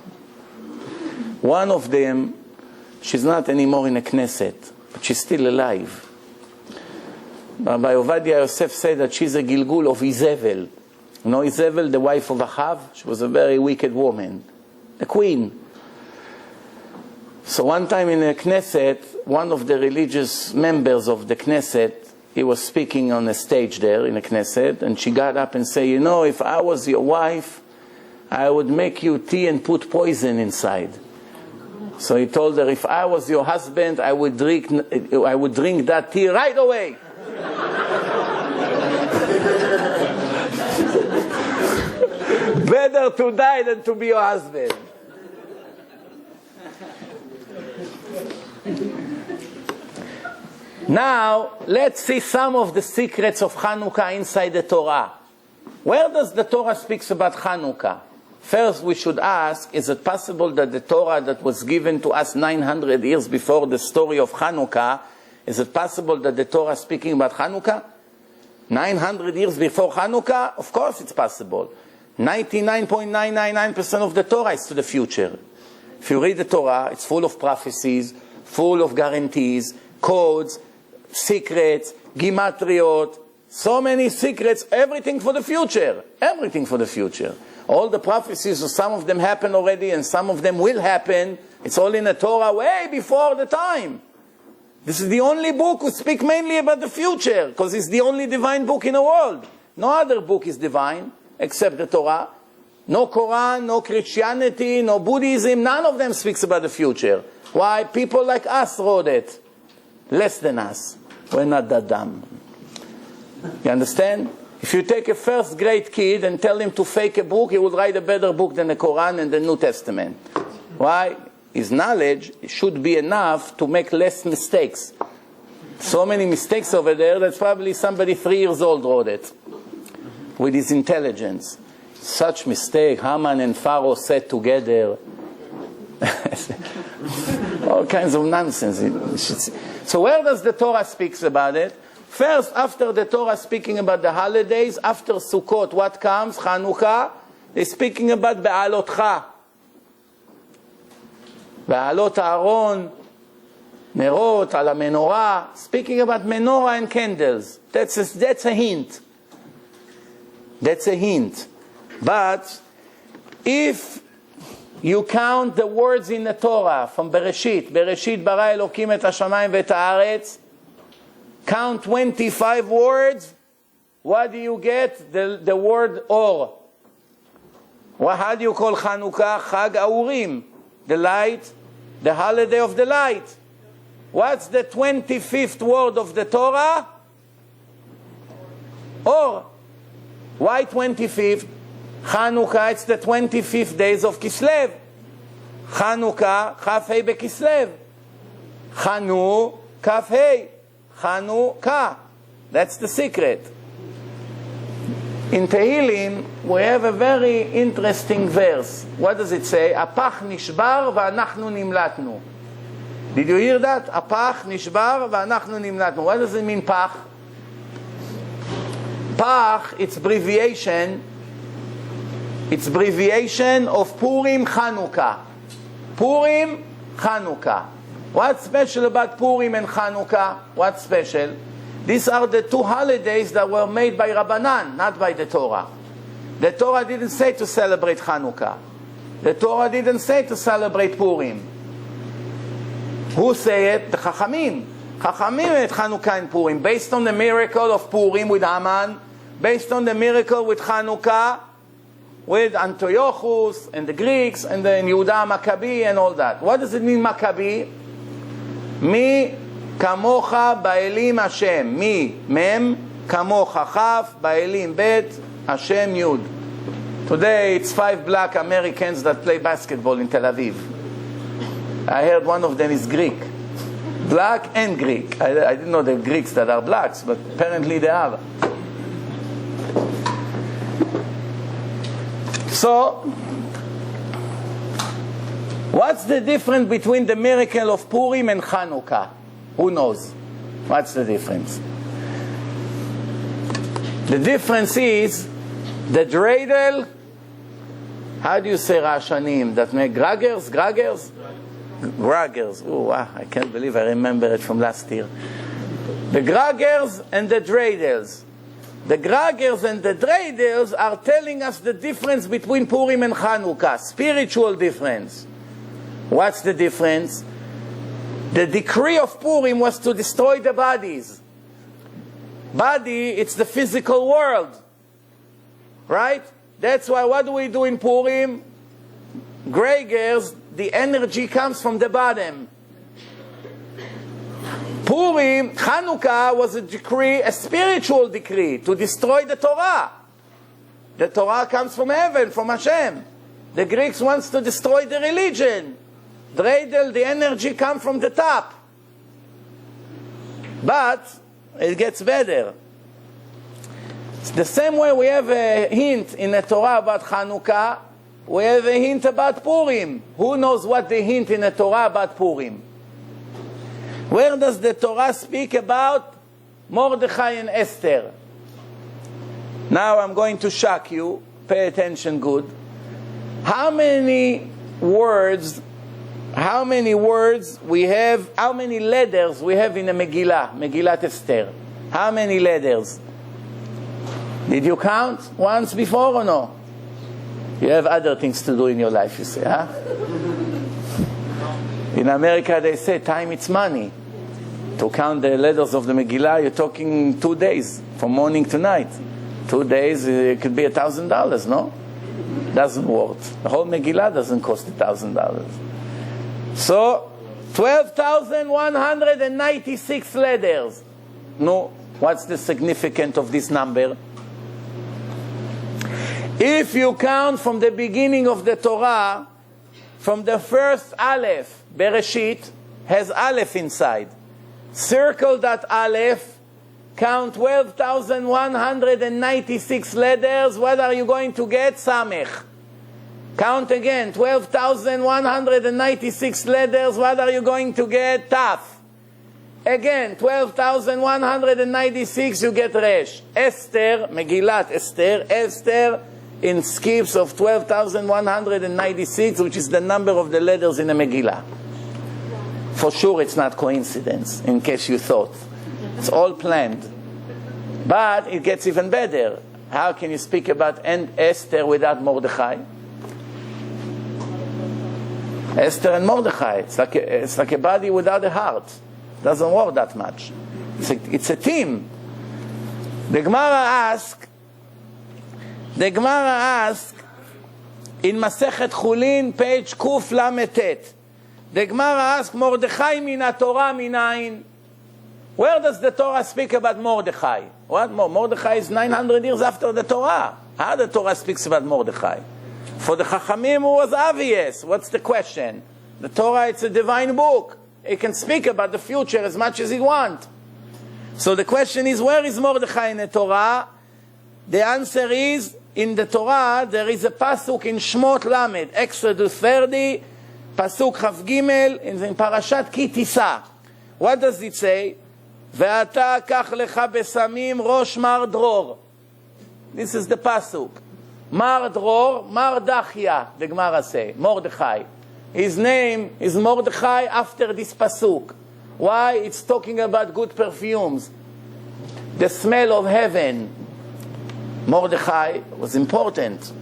One of them, she's not anymore in a Knesset, but she's still alive. Rabbi Yosef said that she's a Gilgul of Izebel. You know Izebel, the wife of Achav? She was a very wicked woman, a queen. So one time in the Knesset, one of the religious members of the Knesset, he was speaking on a stage there in the Knesset, and she got up and said, you know, if I was your wife, I would make you tea and put poison inside. So he told her, if I was your husband, I would drink that tea right away. Better to die than to be your husband. Now, let's see some of the secrets of Chanukah inside the Torah. Where does the Torah speak about Chanukah? First, we should ask, is it possible that the Torah that was given to us 900 years before the story of Chanukah, is it possible that the Torah is speaking about Chanukah? 900 years before Chanukah? Of course it's possible. 99.999% of the Torah is to the future. If you read the Torah, it's full of prophecies, full of guarantees, codes, secrets, gimatriot, so many secrets, everything for the future. Everything for the future. All the prophecies, some of them happen already and some of them will happen. It's all in the Torah way before the time. This is the only book who speaks mainly about the future, because it's the only divine book in the world. No other book is divine except the Torah. No Quran, no Christianity, no Buddhism, none of them speaks about the future. Why? People like us wrote it. Less than us. We're not that dumb. You understand? If you take a first grade kid and tell him to fake a book, he will write a better book than the Quran and the New Testament. Why? His knowledge should be enough to make less mistakes. So many mistakes over there, that's probably somebody 3 years old wrote it. With his intelligence. Such mistake, Haman and Pharaoh sat together. All kinds of nonsense. So where does the Torah speak about it? First, after the Torah speaking about the holidays, after Sukkot, what comes? Chanukah. They're speaking about Be'alotcha. Be'alot Aaron, Nerot, ala menorah. Speaking about menorah and candles. That's a hint. That's a hint. But if you count the words in the Torah from Bereshit, Bereshit bara Elokim et hashamayim ve'et haaretz, count 25 words, what do you get? The word Or. Well, how do you call Chanukah? Chag Aurim, the light, the holiday of the light. What's the 25th word of the Torah? Or. Why 25th? Chanukah, it's the 25th days of Kislev. Chanukah, Chaf Hei Bekislev. Chanu, Kaf Hei. Chanukah. That's the secret. In Tehillim, we have a very interesting verse. What does it say? Apach nishbar va'anachnu nimlatnu. Did you hear that? Apach nishbar va'anachnu nimlatnu. What does it mean, pach? Pach, it's abbreviation. It's abbreviation of Purim Chanukah. Purim Chanukah. What's special about Purim and Chanukah? What's special? These are the two holidays that were made by Rabbanan, not by the Torah. The Torah didn't say to celebrate Chanukah. The Torah didn't say to celebrate Purim. Who say it? The Chachamim. Chachamim made Chanukah and Purim based on the miracle of Purim with Haman, based on the miracle with Chanukah, with Antiochus and the Greeks and then Yehuda Maccabi and all that. What does it mean, Maccabi? Mi kamocha ba'elim Hashem. Mi mem kamocha chaf ba'elim bet Hashem yud. Today it's 5 black Americans that play basketball in Tel Aviv. I heard one of them is Greek. Black and Greek. I didn't know the Greeks that are blacks, but apparently they are. So, what's the difference between the miracle of Purim and Chanukah? Who knows? What's the difference? The difference is the dreidel How do you say Rashanim? That make Gragers? Gragers. Oh, wow, I can't believe I remember it from last year. The Gragers and the Dreidels. The Gragers and the Dreidels are telling us the difference between Purim and Chanukah. Spiritual difference. What's the difference? The decree of Purim was to destroy the bodies. Body, it's the physical world. Right? That's why what do we do in Purim? Gregers, the energy comes from the bottom. Purim, Chanukah was a decree, a spiritual decree, to destroy the Torah. The Torah comes from heaven, from Hashem. The Greeks wants to destroy the religion. Dreidel, the energy comes from the top. But it gets better. It's the same way we have a hint in the Torah about Chanukah, we have a hint about Purim. Who knows what the hint in the Torah about Purim? Where does the Torah speak about Mordechai and Esther? Now I'm going to shock you. Pay attention good. How many words we have, how many letters we have in the Megillat Esther? How many letters? Did you count once before or no? You have other things to do in your life, you say, huh? In America they say time it's money. To count the letters of the Megillah, you're talking 2 days, from morning to night. 2 days, it could be $1,000, no? Doesn't work. The whole Megillah doesn't cost $1,000. So, 12,196 letters. No, what's the significance of this number? If you count from the beginning of the Torah, from the first Aleph, Bereshit, has Aleph inside. Circle that Aleph, count 12,196 letters, what are you going to get? Samech. Count again, 12,196 letters, what are you going to get? Taf. Again, 12,196, you get Resh. Esther, Megillat Esther, Esther in skips of 12,196, which is the number of the letters in the Megillah. For sure it's not coincidence, in case you thought. It's all planned. But it gets even better. How can you speak about Esther without Mordechai? Esther and Mordechai, it's like a body without a heart. It doesn't work that much. It's a team. The Gemara asks in Masechet Chulin, page Kuf Lametet. The Gemara asks, Mordechai mina Torah minayin. Where does the Torah speak about Mordechai? What? Mordechai is 900 years after the Torah. How the Torah speaks about Mordechai? For the Chachamim, it was obvious. What's the question? The Torah, it's a divine book. It can speak about the future as much as it wants. So the question is, where is Mordechai in the Torah? The answer is, in the Torah, there is a pasuk in Shmot Lamed, Exodus 30, pasuk Chav Gimel, in Parashat Ki Tisa. What does it say? Ve'ata kach lecha besamim rosh mar dror. This is the pasuk. Mar dror, Mar Dachya, the Gemara say, Mordechai. His name is Mordechai after this pasuk. Why? It's talking about good perfumes. The smell of heaven. Mordechai was important.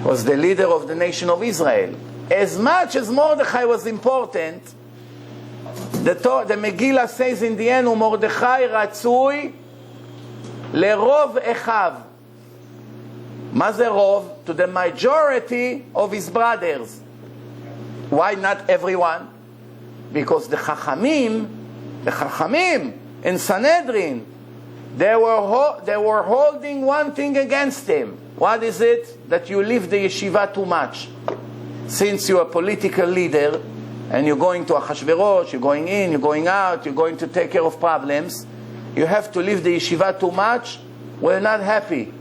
Was the leader of the nation of Israel. As much as Mordechai was important, the Megillah says in the end, Mordechai ratzui lerov echav. Ma ze rov? To the majority of his brothers. Why not everyone? Because the Chachamim in Sanhedrin, they were holding one thing against him. What is it? That you leave the yeshiva too much. Since you're a political leader, and you're going to Achashverosh, you're going in, you're going out, you're going to take care of problems, you have to leave the yeshiva too much, we're not happy.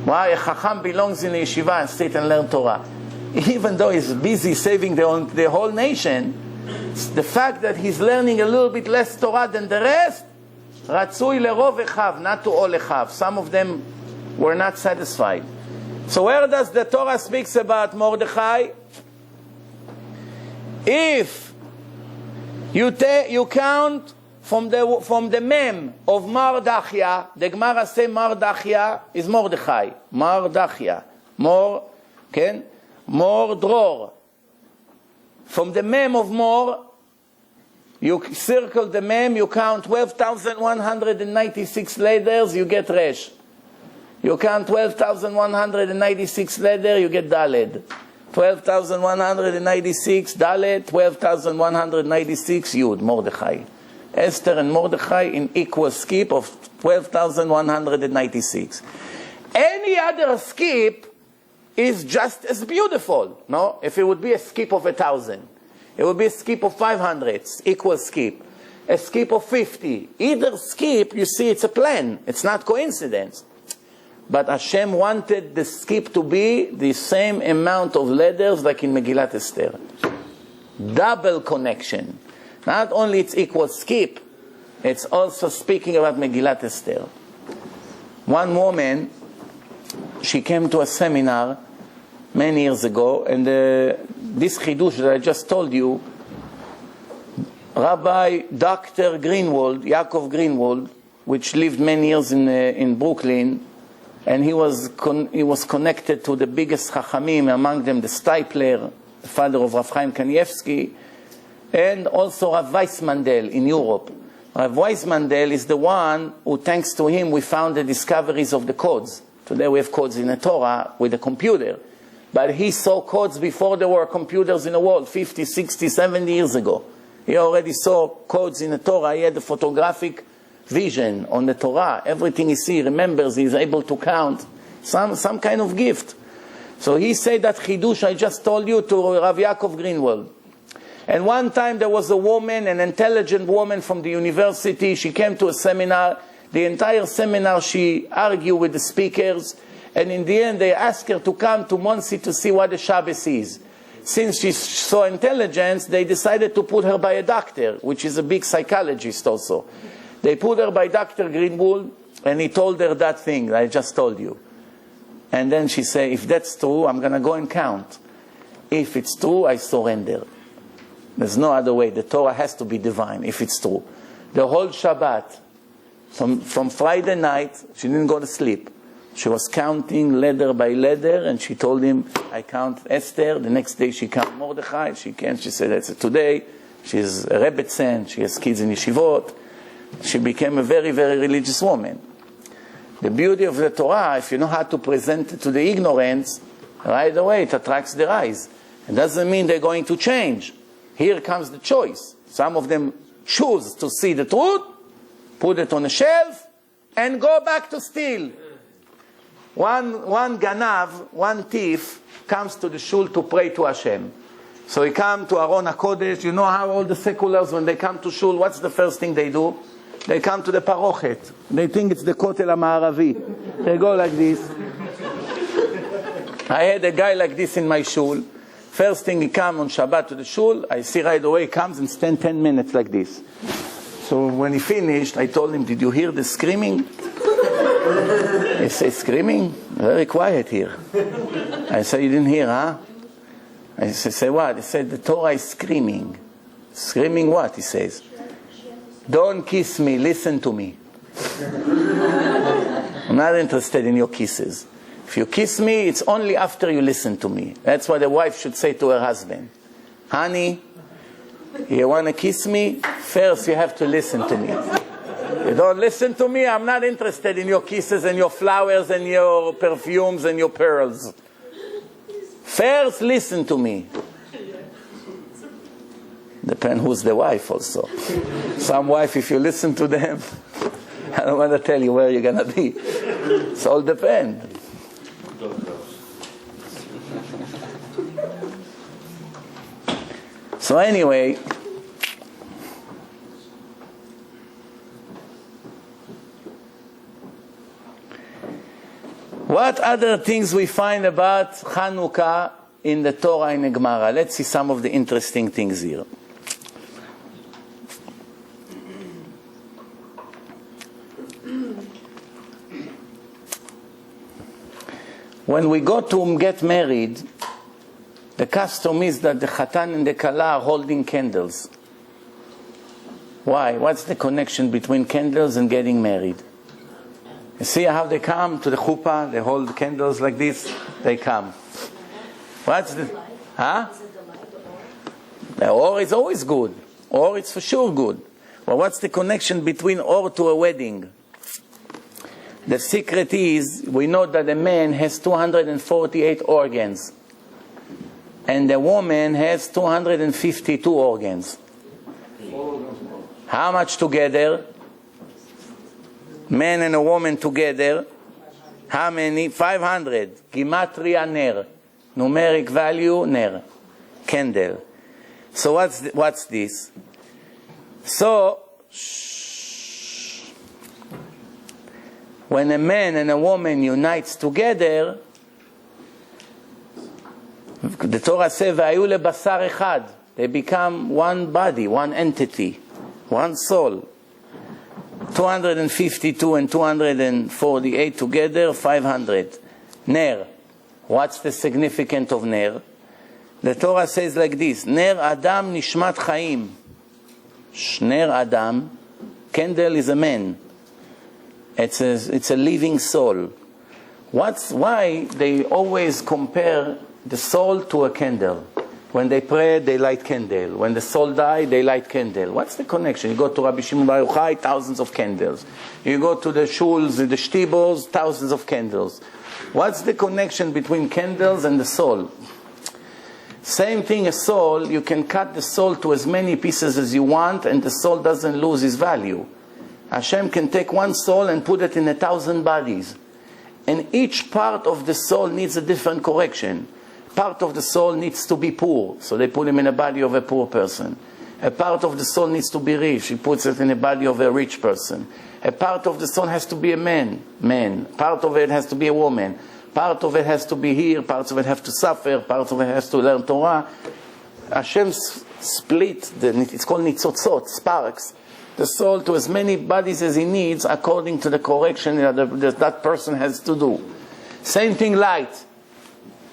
Why? A Chacham belongs in the yeshiva and sit and learn Torah. Even though he's busy saving the whole nation, the fact that he's learning a little bit less Torah than the rest, Ratzui lerov echav, not to all echav. Some of them were not satisfied. So where does the Torah speaks about Mordechai? If you count from the mem of Mardachia, the Gemara say Mardachia is Mordechai. Mardachia. Mor dror. From the mem of Mor, you circle the mem, you count 12,196 letters, you get Resh. You count 12,196 letters, you get Daled. 12,196 Dalet, 12,196 Yud, Mordechai. Esther and Mordechai in equal skip of 12,196. Any other skip is just as beautiful, no? If it would be a skip of 1,000, it would be a skip of 500, equal skip. A skip of 50. Either skip, you see, it's a plan. It's not coincidence. But Hashem wanted the skip to be the same amount of letters like in Megillat Esther. Double connection. Not only it's equal skip, it's also speaking about Megillat Esther. One woman, she came to a seminar many years ago, and this chidush that I just told you, Rabbi Dr. Greenwald, Yaakov Greenwald, which lived many years in Brooklyn, and he was connected to the biggest Chachamim, among them the Stipler, the father of Rav Chaim Kanievsky, and also Rav Weissmandel in Europe. Rav Weissmandel is the one who, thanks to him, we found the discoveries of the codes. Today we have codes in the Torah with a computer. But he saw codes before there were computers in the world, 50, 60, 70 years ago. He already saw codes in the Torah. He had the photographic vision on the Torah. Everything he sees, remembers, he's able to count. Some kind of gift. So he said that chidush I just told you to Rav Yaakov Greenwald. And one time there was a woman, an intelligent woman from the university. She came to a seminar. The entire seminar she argued with the speakers. And in the end they asked her to come to Monsey to see what the Shabbos is. Since she's so intelligent, they decided to put her by a doctor, which is a big psychologist also. They put her by Dr. Greenwald, and he told her that thing that I just told you. And then she said, if that's true, I'm going to go and count. If it's true, I surrender. There's no other way. The Torah has to be divine, if it's true. The whole Shabbat, from Friday night, she didn't go to sleep. She was counting letter by letter, and she told him, I count Esther. The next day she counted Mordechai. She said, that's today. She's a Rebbetzin. She has kids in yeshivot. She became a very, very religious woman. The beauty of the Torah, if you know how to present it to the ignorance, right away it attracts their eyes. It doesn't mean they're going to change. Here comes the choice. Some of them choose to see the truth, put it on a shelf, and go back to steal. One ganav, one thief, comes to the shul to pray to Hashem. So he comes to Aron HaKodesh. You know how all the seculars, when they come to shul, what's the first thing they do? They come to the parochet. They think it's the Kotel HaMa'aravi. They go like this. I had a guy like this in my shul. First thing he comes on Shabbat to the shul, I see right away he comes and stands 10 minutes like this. So when he finished, I told him, did you hear the screaming? He said, screaming? Very quiet here. I said, you didn't hear, huh? I said, say what? He said, the Torah is screaming. Screaming what? He says, don't kiss me, listen to me. I'm not interested in your kisses. If you kiss me, it's only after you listen to me. That's what a wife should say to her husband. Honey, you want to kiss me? First you have to listen to me. You don't listen to me, I'm not interested in your kisses and your flowers and your perfumes and your pearls. First listen to me. Depends who's the wife also. Some wife, if you listen to them, I don't want to tell you where you're going to be. It all depends. So anyway, what other things we find about Chanukah in the Torah and the Gemara? Let's see some of the interesting things here. When we go to get married, the custom is that the Chatan and the Kala are holding candles. Why? What's the connection between candles and getting married? You see how they come to the chuppah, they hold candles like this, they come. What's the... Huh? The or is always good. Or it's for sure good. Well, what's the connection between or to a wedding? The secret is, we know that a man has 248 organs. And a woman has 252 organs. How much together? Man and a woman together. How many? 500. Gematria ner. Numeric value ner. Candle. So what's this? So, when a man and a woman unites together, the Torah says, "V'ayu lebasar echad." They become one body, one entity, one soul. 252 and 248 together, 500. Ner. What's the significance of ner? The Torah says like this: Ner Adam nishmat chaim. Ner Adam, candle is a man. It's a living soul. Why they always compare the soul to a candle? When they pray, they light candle. When the soul die, they light candle. What's the connection? You go to Rabbi Shimon Bar Yochai, thousands of candles. You go to the shuls, the shtibos, thousands of candles. What's the connection between candles and the soul? Same thing as soul, you can cut the soul to as many pieces as you want and the soul doesn't lose its value. Hashem can take one soul and put it in 1,000 bodies. And each part of the soul needs a different correction. Part of the soul needs to be poor, so they put him in a body of a poor person. A part of the soul needs to be rich, he puts it in a body of a rich person. A part of the soul has to be a man. Part of it has to be a woman. Part of it has to be here, parts of it have to suffer, parts of it has to learn Torah. Hashem split, it's called nitzotzot, sparks, the soul to as many bodies as he needs according to the correction that person has to do. Same thing light.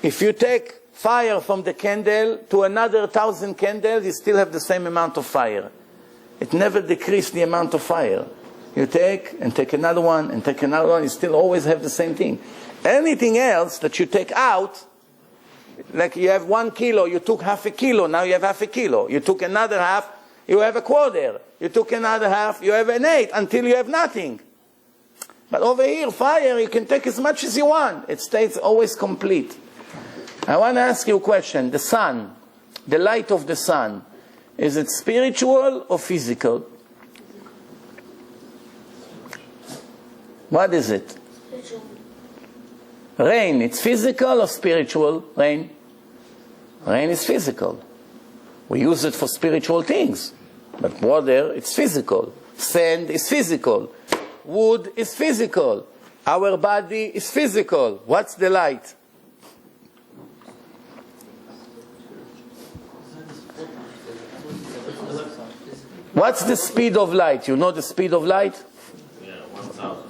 If you take fire from the candle to another 1,000 candles, you still have the same amount of fire. It never decreased the amount of fire. You take another one, and take another one, you still always have the same thing. Anything else that you take out, like you have 1 kilo, you took half a kilo, now you have half a kilo. You took another half, you have a quarter. You took another half, you have an 8, until you have nothing. But over here, fire, you can take as much as you want. It stays always complete. I want to ask you a question. The sun, the light of the sun, is it spiritual or physical? What is it? Spiritual. Rain, it's physical or spiritual? Rain? Rain is physical. We use it for spiritual things. But water, it's physical. Sand is physical. Wood is physical. Our body is physical. What's the light? What's the speed of light? You know the speed of light? Yeah, 1,000.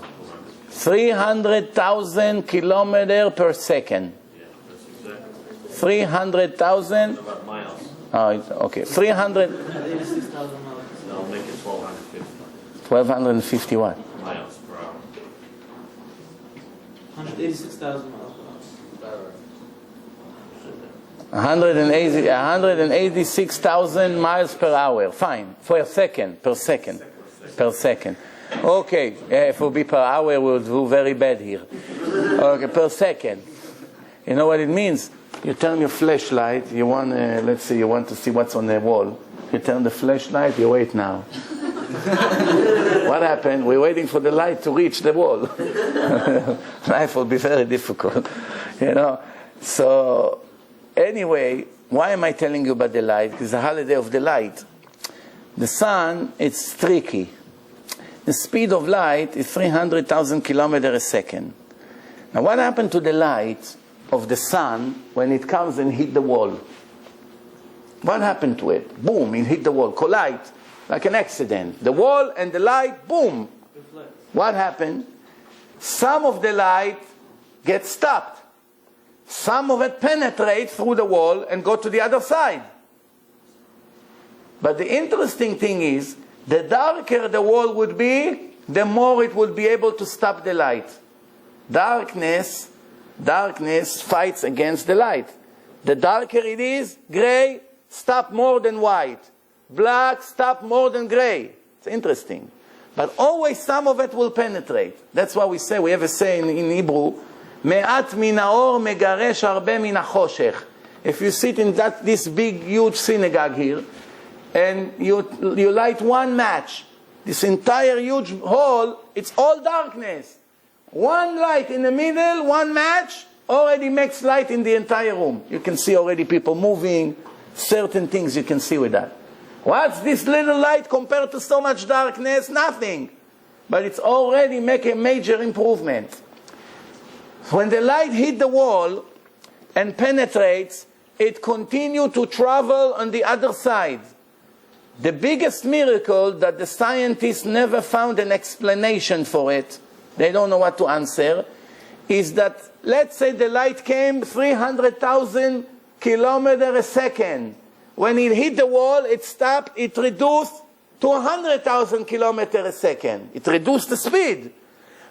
300,000 kilometers per second. Yeah, that's exactly. 300,000? About miles. Oh, okay. 300. 86,000 miles. That'll make it 1,250 1,250 what? miles per hour. 186,000 miles per hour. 186,000 miles per hour. Fine. Per second. Okay. If it would be per hour, we would do very bad here. Okay, per second. You know what it means? You turn your flashlight. You want, let's say, you want to see what's on the wall. You turn the flashlight. You wait now. What happened? We're waiting for the light to reach the wall. Life will be very difficult, you know. So, anyway, why am I telling you about the light? It's a holiday of the light. The sun, it's tricky. The speed of light is 300,000 kilometers a second. Now, what happened to the light of the sun when it comes and hit the wall? What happened to it? Boom, it hit the wall, collide, like an accident. The wall and the light, boom. What happened? Some of the light gets stopped. some of it penetrates through the wall and go to the other side. But the interesting thing is, the darker the wall would be, the more it would be able to stop the light. Darkness fights against the light. The darker it is, gray, stop more than white. Black, stop more than gray. It's interesting. But always some of it will penetrate. That's why we say, we have a saying in Hebrew, Me'at min ha'or megaresh harbe min ha'choshech. If you sit in this big, huge synagogue here, and you light one match, this entire huge hall, it's all darkness. One light in the middle, one match, already makes light in the entire room. You can see already people moving, certain things you can see with that. What's this little light compared to so much darkness? Nothing. But it's already making a major improvement. When the light hit the wall and penetrates, it continues to travel on the other side. The biggest miracle that the scientists never found an explanation for it, they don't know what to answer, is that, let's say the light came 300,000 kilometers a second. When it hit the wall, it stopped, it reduced to 100,000 kilometers a second. It reduced the speed.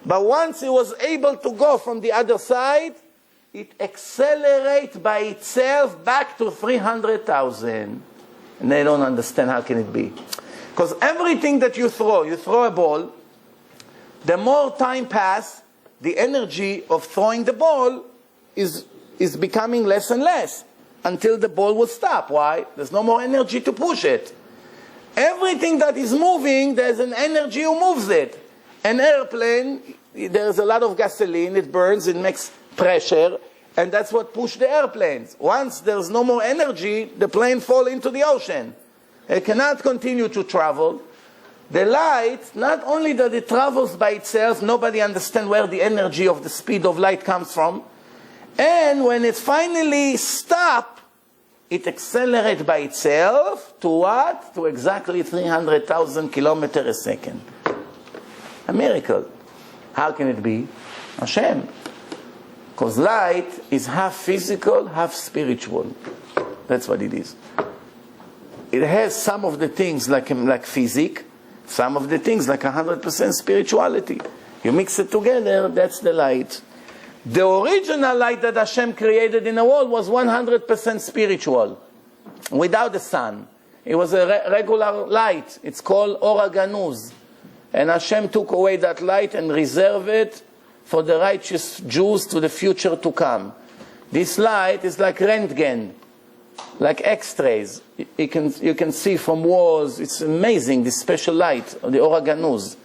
But once it was able to go from the other side, it accelerates by itself back to 300,000. And they don't understand how can it be. Because everything that you throw a ball, the more time passes, the energy of throwing the ball is becoming less and less until the ball will stop. Why? There's no more energy to push it. Everything that is moving, there's an energy who moves it. An airplane, there's a lot of gasoline, it burns, it makes pressure, and that's what pushes the airplanes. Once there's no more energy, the plane falls into the ocean. It cannot continue to travel. The light, not only that it travels by itself, nobody understands where the energy of the speed of light comes from, and when it finally stops, it accelerates by itself to what? To exactly 300,000 kilometers a second. A miracle. How can it be? Hashem. Because light is half physical, half spiritual. That's what it is. It has some of the things like physics, some of the things like 100% spirituality. You mix it together, that's the light. The original light that Hashem created in the world was 100% spiritual, without the sun. It was a regular light. It's called TorahAnyTime. And Hashem took away that light and reserved it for the righteous Jews to the future to come. This light is like Röntgen, like X-rays. You can see from walls. It's amazing, this special light of the TorahAnyTime.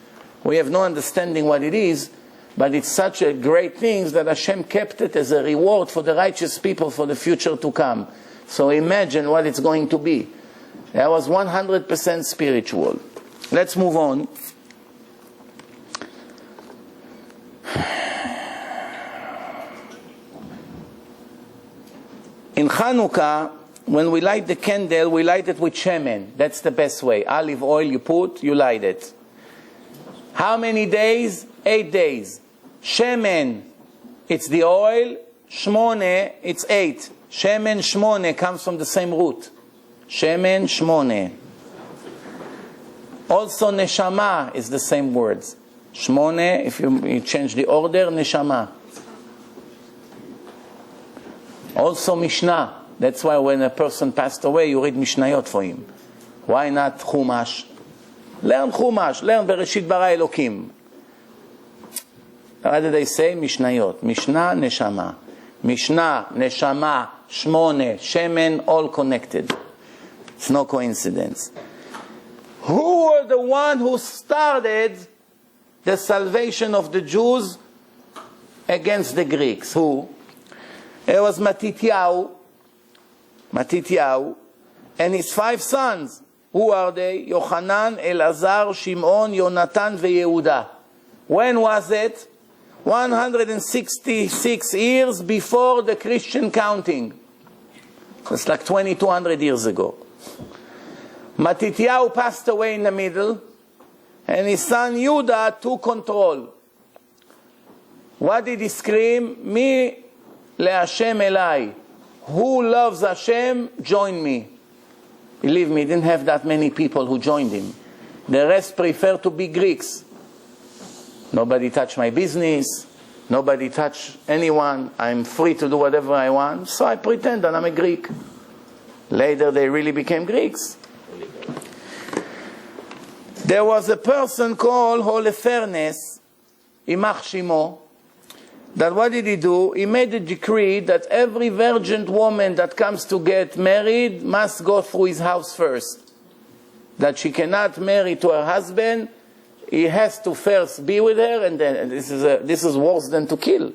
We have no understanding what it is, but it's such a great thing that Hashem kept it as a reward for the righteous people for the future to come. So imagine what it's going to be. That was 100% spiritual. Let's move on. In Chanukah, when we light the candle, we light it with shemen. That's the best way. Olive oil you put, you light it. How many days? 8 days. Shemen, it's the oil. Shmone, it's 8. Shemen, shmone comes from the same root. Shemen, shmone. Also, neshama is the same words. Shmone, if you change the order, neshama. Also Mishnah. That's why when a person passed away, you read Mishnayot for him. Why not Chumash? Learn Chumash. Learn Bereshit bara Elokim. What did they say? Mishnayot. Mishnah, Neshama. Mishnah, Neshama, Shmone, Shemen, all connected. It's no coincidence. Who were the one who started the salvation of the Jews against the Greeks? Who? It was Matityahu, and his 5 sons. Who are they? Yochanan, Elazar, Shimon, Yonatan, Yehuda. When was it? 166 years before the Christian counting. It's like 2,200 years ago. Matityahu passed away in the middle, and his son Yehuda took control. What did he scream? LeHashem Elai. Who loves Hashem, join me. Believe me, he didn't have that many people who joined him. The rest prefer to be Greeks. Nobody touch my business. Nobody touch anyone. I'm free to do whatever I want. So I pretend that I'm a Greek. Later they really became Greeks. There was a person called Holofernes, Imach Shimo, that what did he do? He made a decree that every virgin woman that comes to get married must go through his house first. That she cannot marry to her husband. He has to first be with her, and then this is worse than to kill.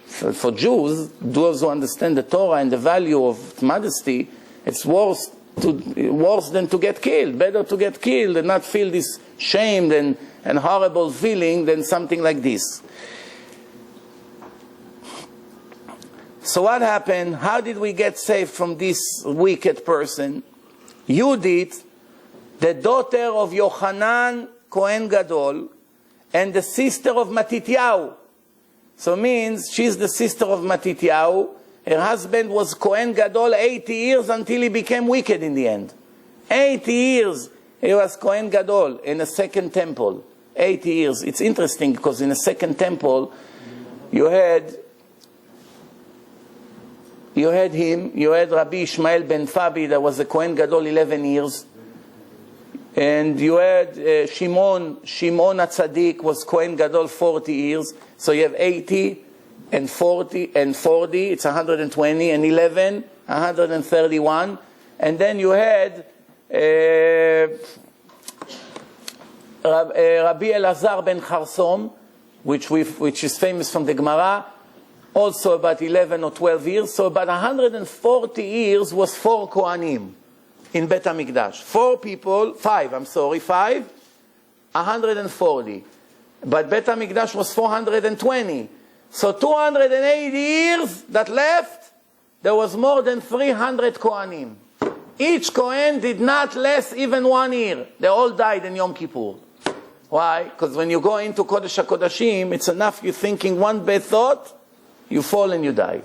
For Jews, those who understand the Torah and the value of modesty, it's worse than to get killed. Better to get killed and not feel this shame and horrible feeling than something like this. So what happened? How did we get saved from this wicked person? Yudit, the daughter of Yochanan Kohen Gadol, and the sister of Matityahu. So means she's the sister of Matityahu. Her husband was Kohen Gadol 80 years until he became wicked in the end. 80 years he was Kohen Gadol in a second temple. 80 years. It's interesting because in a second temple you had him, you had Rabbi Ishmael ben Fabi that was a Kohen Gadol 11 years. And you had Shimon HaTzadik was Kohen Gadol 40 years. So you have 80 and 40 and 40, it's 120, and 11, 131. And then you had Rabbi Elazar ben Charsom, which is famous from the Gemara, also about 11 or 12 years. So about 140 years was 4 Kohanim in Bet HaMikdash. 5, 140. But Bet HaMikdash was 420. So 280 years that left, there was more than 300 Kohanim. Each Kohen did not last even 1 year. They all died in Yom Kippur. Why? Because when you go into Kodesh HaKodashim, it's enough you're thinking one bad thought, you fall and you die.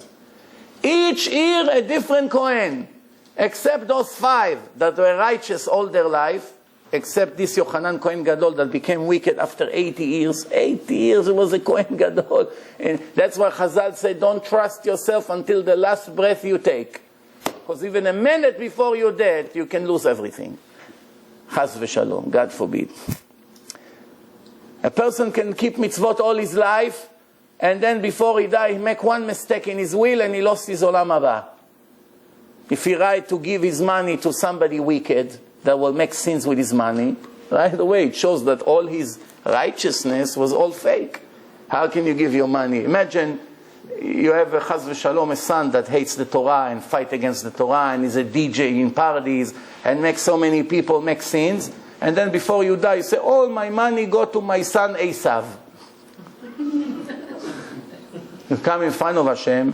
Each year a different Kohen. Except those 5 that were righteous all their life, except this Yochanan Kohen Gadol that became wicked after 80 years. 80 years he was a Kohen Gadol. And that's why Chazal say, don't trust yourself until the last breath you take. Because even a minute before you're dead, you can lose everything. Chas v'shalom, God forbid. A person can keep mitzvot all his life, and then before he dies, he make one mistake in his will and he lost his olam haba. If he right to give his money to somebody wicked that will make sins with his money, right away it shows that all his righteousness was all fake. How can you give your money? Imagine you have a chas v'shalom, a son that hates the Torah and fight against the Torah and is a DJ in parties and makes so many people make sins, and then before you die you say, all my money go to my son Esav. You come in front of Hashem,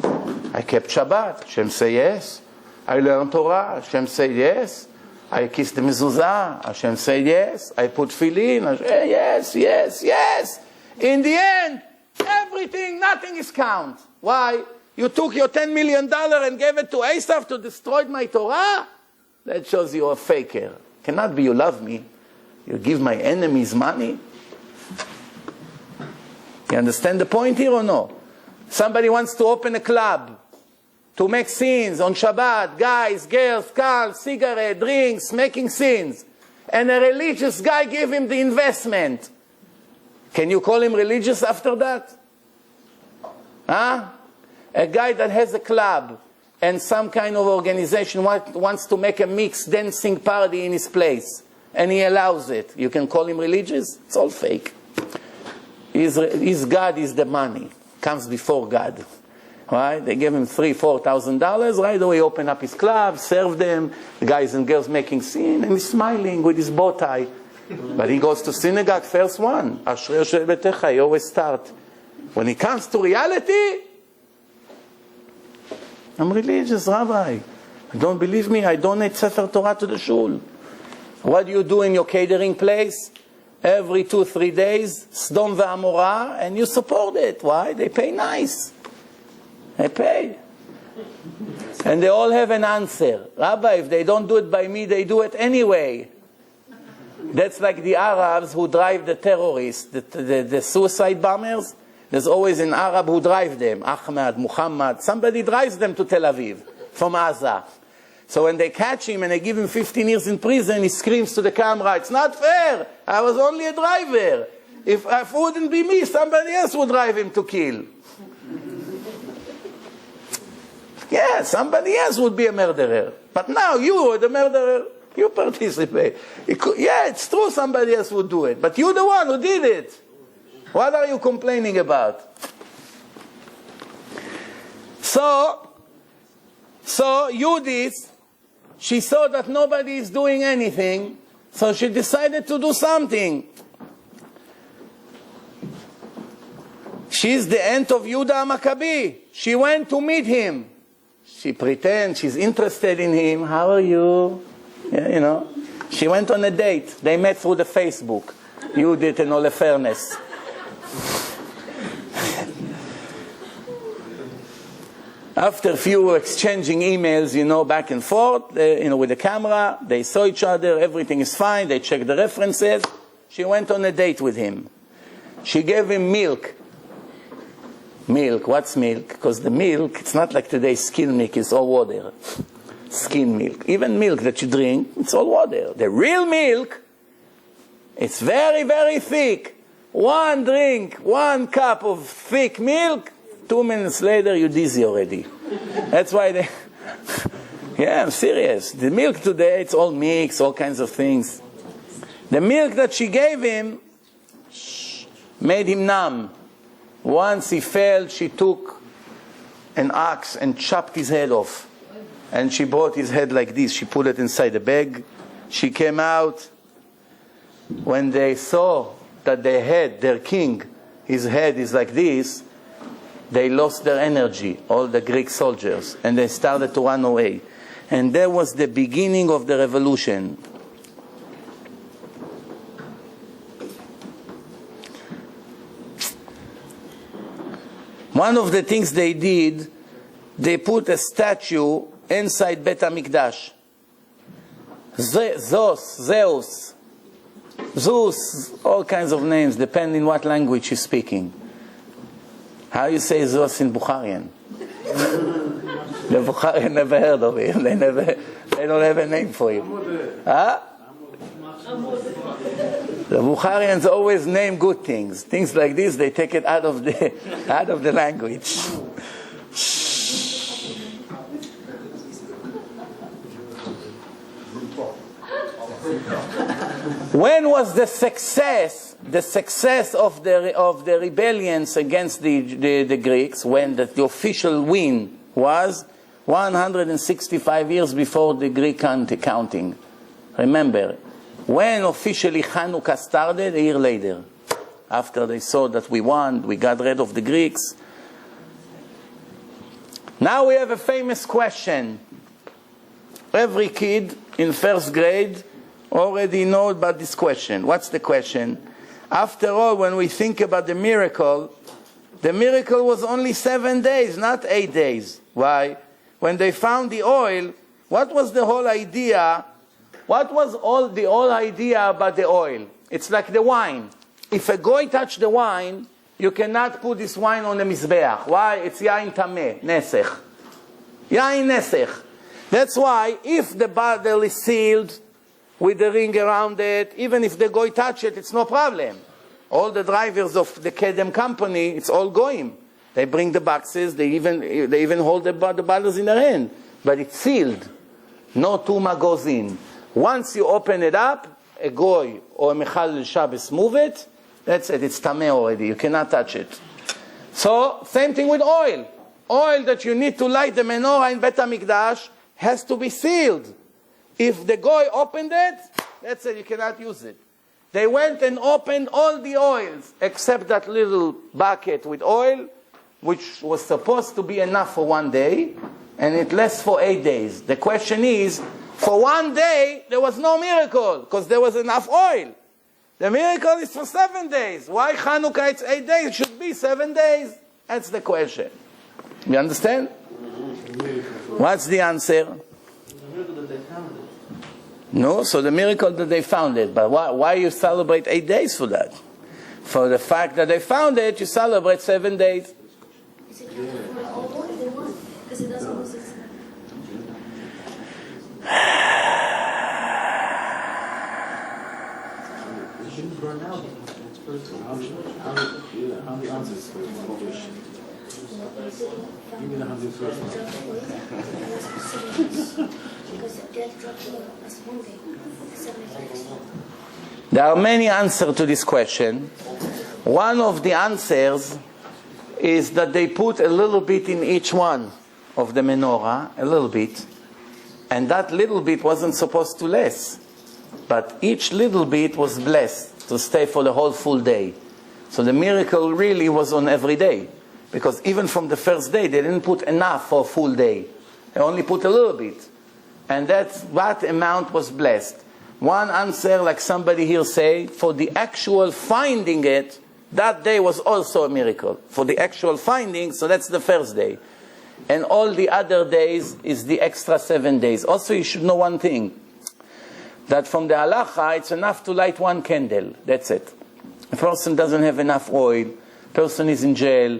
I kept Shabbat. Hashem say yes. I learned Torah. Hashem say yes. I kissed the mezuzah. Hashem say yes. I put tefillin. Yes, yes, yes. In the end, everything, nothing is count. Why? You took your $10 million and gave it to Esav to destroy my Torah? That shows you're a faker. Cannot be you love me. You give my enemies money. You understand the point here or no? Somebody wants to open a club to make sins on Shabbat, guys, girls, cars, cigarette, drinks, making sins. And a religious guy gave him the investment. Can you call him religious after that? Huh? A guy that has a club and some kind of organization wants to make a mixed dancing party in his place, and he allows it. You can call him religious? It's all fake. His God is the money. Comes before God. Right? They gave him $3,000-$4,000. Right away, open up his club, serve them. The guys and girls making sin, and he's smiling with his bow tie. But he goes to synagogue, first one. Ashrei Yosef Betecha, he always start. When he comes to reality, I'm religious, Rabbi. Don't believe me? I donate Sefer Torah to the shul. What do you do in your catering place? Every 2-3 days, Sdom ve'Amorah, and you support it. Why? They pay nice. They pay. And they all have an answer. Rabbi, if they don't do it by me, they do it anyway. That's like the Arabs who drive the terrorists, the suicide bombers. There's always an Arab who drives them. Ahmad, Muhammad. Somebody drives them to Tel Aviv from Gaza. So when they catch him and they give him 15 years in prison, he screams to the camera, "It's not fair. I was only a driver. If it wouldn't be me, somebody else would drive him to kill." Yeah, somebody else would be a murderer. But now you are the murderer. You participate. Yeah, it's true somebody else would do it. But you're the one who did it. What are you complaining about? So Yudith, she saw that nobody is doing anything, so she decided to do something. She's the aunt of Yehuda Maccabi. She went to meet him. She pretends she's interested in him. How are you? Yeah, you know. She went on a date. They met through the Facebook. Yudith and all fairness. After a few exchanging emails, back and forth, with the camera, they saw each other, everything is fine, they checked the references. She went on a date with him. She gave him milk. Milk, what's milk? Because the milk, it's not like today's skim milk, it's all water. Skim milk. Even milk that you drink, it's all water. The real milk, it's very, very thick. One drink, 1 cup of thick milk, 2 minutes later, you're dizzy already. That's why they... Yeah, I'm serious. The milk today, it's all mixed, all kinds of things. The milk that she gave him made him numb. Once he fell, she took an axe and chopped his head off. And she brought his head like this. She put it inside the bag. She came out. When they saw that their king, his head is like this, they lost their energy, all the Greek soldiers, and they started to run away. And that was the beginning of the revolution. One of the things they did, they put a statue inside Bet HaMikdash. Zeus, all kinds of names, depending what language you're speaking. How you say Zeus in Bukharian? The Bukharian never heard of him. They don't have a name for him. Huh? The Bukharians always name good things. Things like this, they take it out of the language. When was the success of the rebellions against the Greeks? When the official win was 165 years before the Greek counting. Remember, when officially Chanukah started, a year later, after they saw that we won, we got rid of the Greeks. Now we have a famous question. Every kid in first grade already knows about this question. What's the question? After all, when we think about the miracle was only 7 days, not 8 days. Why? When they found the oil, what was the whole idea? What was the whole idea about the oil? It's like the wine. If a goy touch the wine, you cannot put this wine on the mizbeach. Why? It's yain tameh, nesech. Yain nesech. That's why if the bottle is sealed with the ring around it, even if the goy touch it, it's no problem. All the drivers of the Kedem company, it's all goyim. They bring the boxes, they even hold the bottles in their hand. But it's sealed. No tuma goes in. Once you open it up, a goy or a mechal Shabbos move it, that's it, it's tameh already, you cannot touch it. So, same thing with oil. Oil that you need to light the menorah in Bet HaMikdash has to be sealed. If the goy opened it, that's it, you cannot use it. They went and opened all the oils, except that little bucket with oil, which was supposed to be enough for 1 day, and it lasts for 8 days. The question is, for 1 day, there was no miracle, because there was enough oil. The miracle is for 7 days. Why Chanukah it's 8 days? It should be 7 days. That's the question. You understand? What's the answer? The miracle that they found it. No, so the miracle that they found it. But why you celebrate 8 days for that? For the fact that they found it, you celebrate 7 days. Is it for all what they want? Because it doesn't lose its... It shouldn't burn out. It's first. How many answers were published? Give me the 101st one. Because that dropped as one day. 76. There are many answers to this question. One of the answers is that they put a little bit in each one of the menorah, a little bit, and that little bit wasn't supposed to last. But each little bit was blessed to stay for the whole full day. So the miracle really was on every day. Because even from the first day, they didn't put enough for a full day. They only put a little bit. And that amount was blessed. One answer, like somebody here say, for the actual finding it, that day was also a miracle. For the actual finding, so that's the first day. And all the other days is the extra 7 days. Also, you should know one thing. That from the halacha, it's enough to light one candle. That's it. A person doesn't have enough oil. Person is in jail.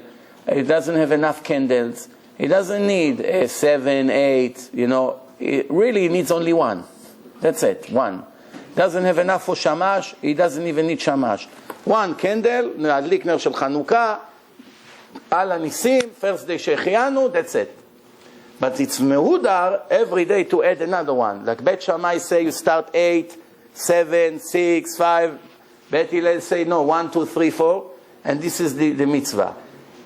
He doesn't have enough candles. He doesn't need 7, 8, He really needs only one. That's it, one. Doesn't have enough for shamash. He doesn't even need shamash. One candle, להדליק נר של חנוכה, על הניסים, first day שהחיינו, that's it. But it's mehudar every day to add another one. Like Bet Shammai say you start 8, 7, 6, 5. Bet Hillel say no, 1, 2, 3, 4. And this is the mitzvah.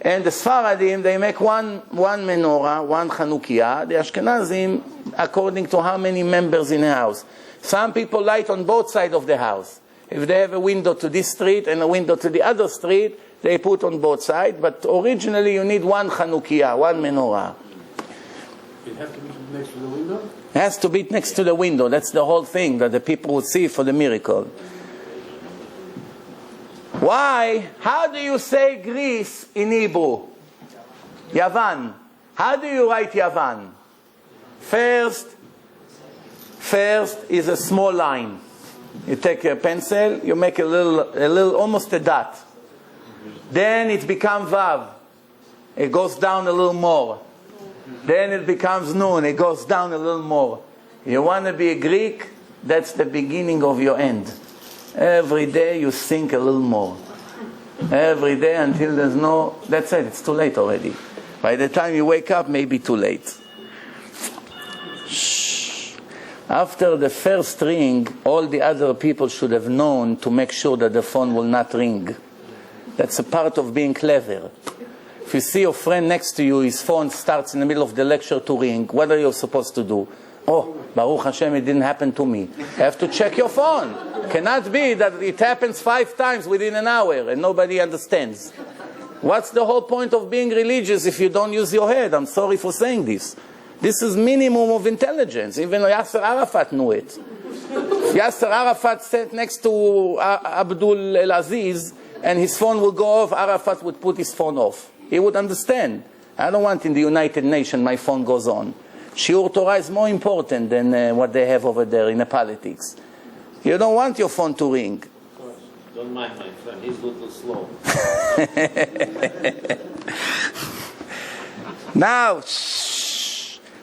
And the Sfaradim, they make one menorah, one Chanukah. The Ashkenazim, according to how many members in a house. Some people light on both sides of the house. If they have a window to this street and a window to the other street, they put on both sides. But originally you need one Chanukah, one menorah. It has to be next to the window? It has to be next to the window. That's the whole thing that the people would see for the miracle. Why? How do you say Greece in Hebrew? Yavan. How do you write Yavan? First is a small line. You take a pencil, you make a little, almost a dot. Then it becomes Vav. It goes down a little more. Then it becomes Nun. It goes down a little more. You want to be a Greek? That's the beginning of your end. Every day you sink a little more. Every day until there's no... That's it. It's too late already. By the time you wake up, maybe too late. Shh. After the first ring, all the other people should have known to make sure that the phone will not ring. That's a part of being clever. If you see your friend next to you, his phone starts in the middle of the lecture to ring, what are you supposed to do? Oh, Baruch Hashem, it didn't happen to me. You have to check your phone. Cannot be that it happens 5 times within an hour and nobody understands. What's the whole point of being religious if you don't use your head? I'm sorry for saying this. This is minimum of intelligence. Even Yasser Arafat knew it. Yasser Arafat sat next to Abdul El-Aziz and his phone would go off, Arafat would put his phone off. He would understand. I don't want in the United Nations my phone goes on. Shiur Torah is more important than what they have over there in the politics. You don't want your phone to ring. Of course. Don't mind my friend. He's a little slow. Now,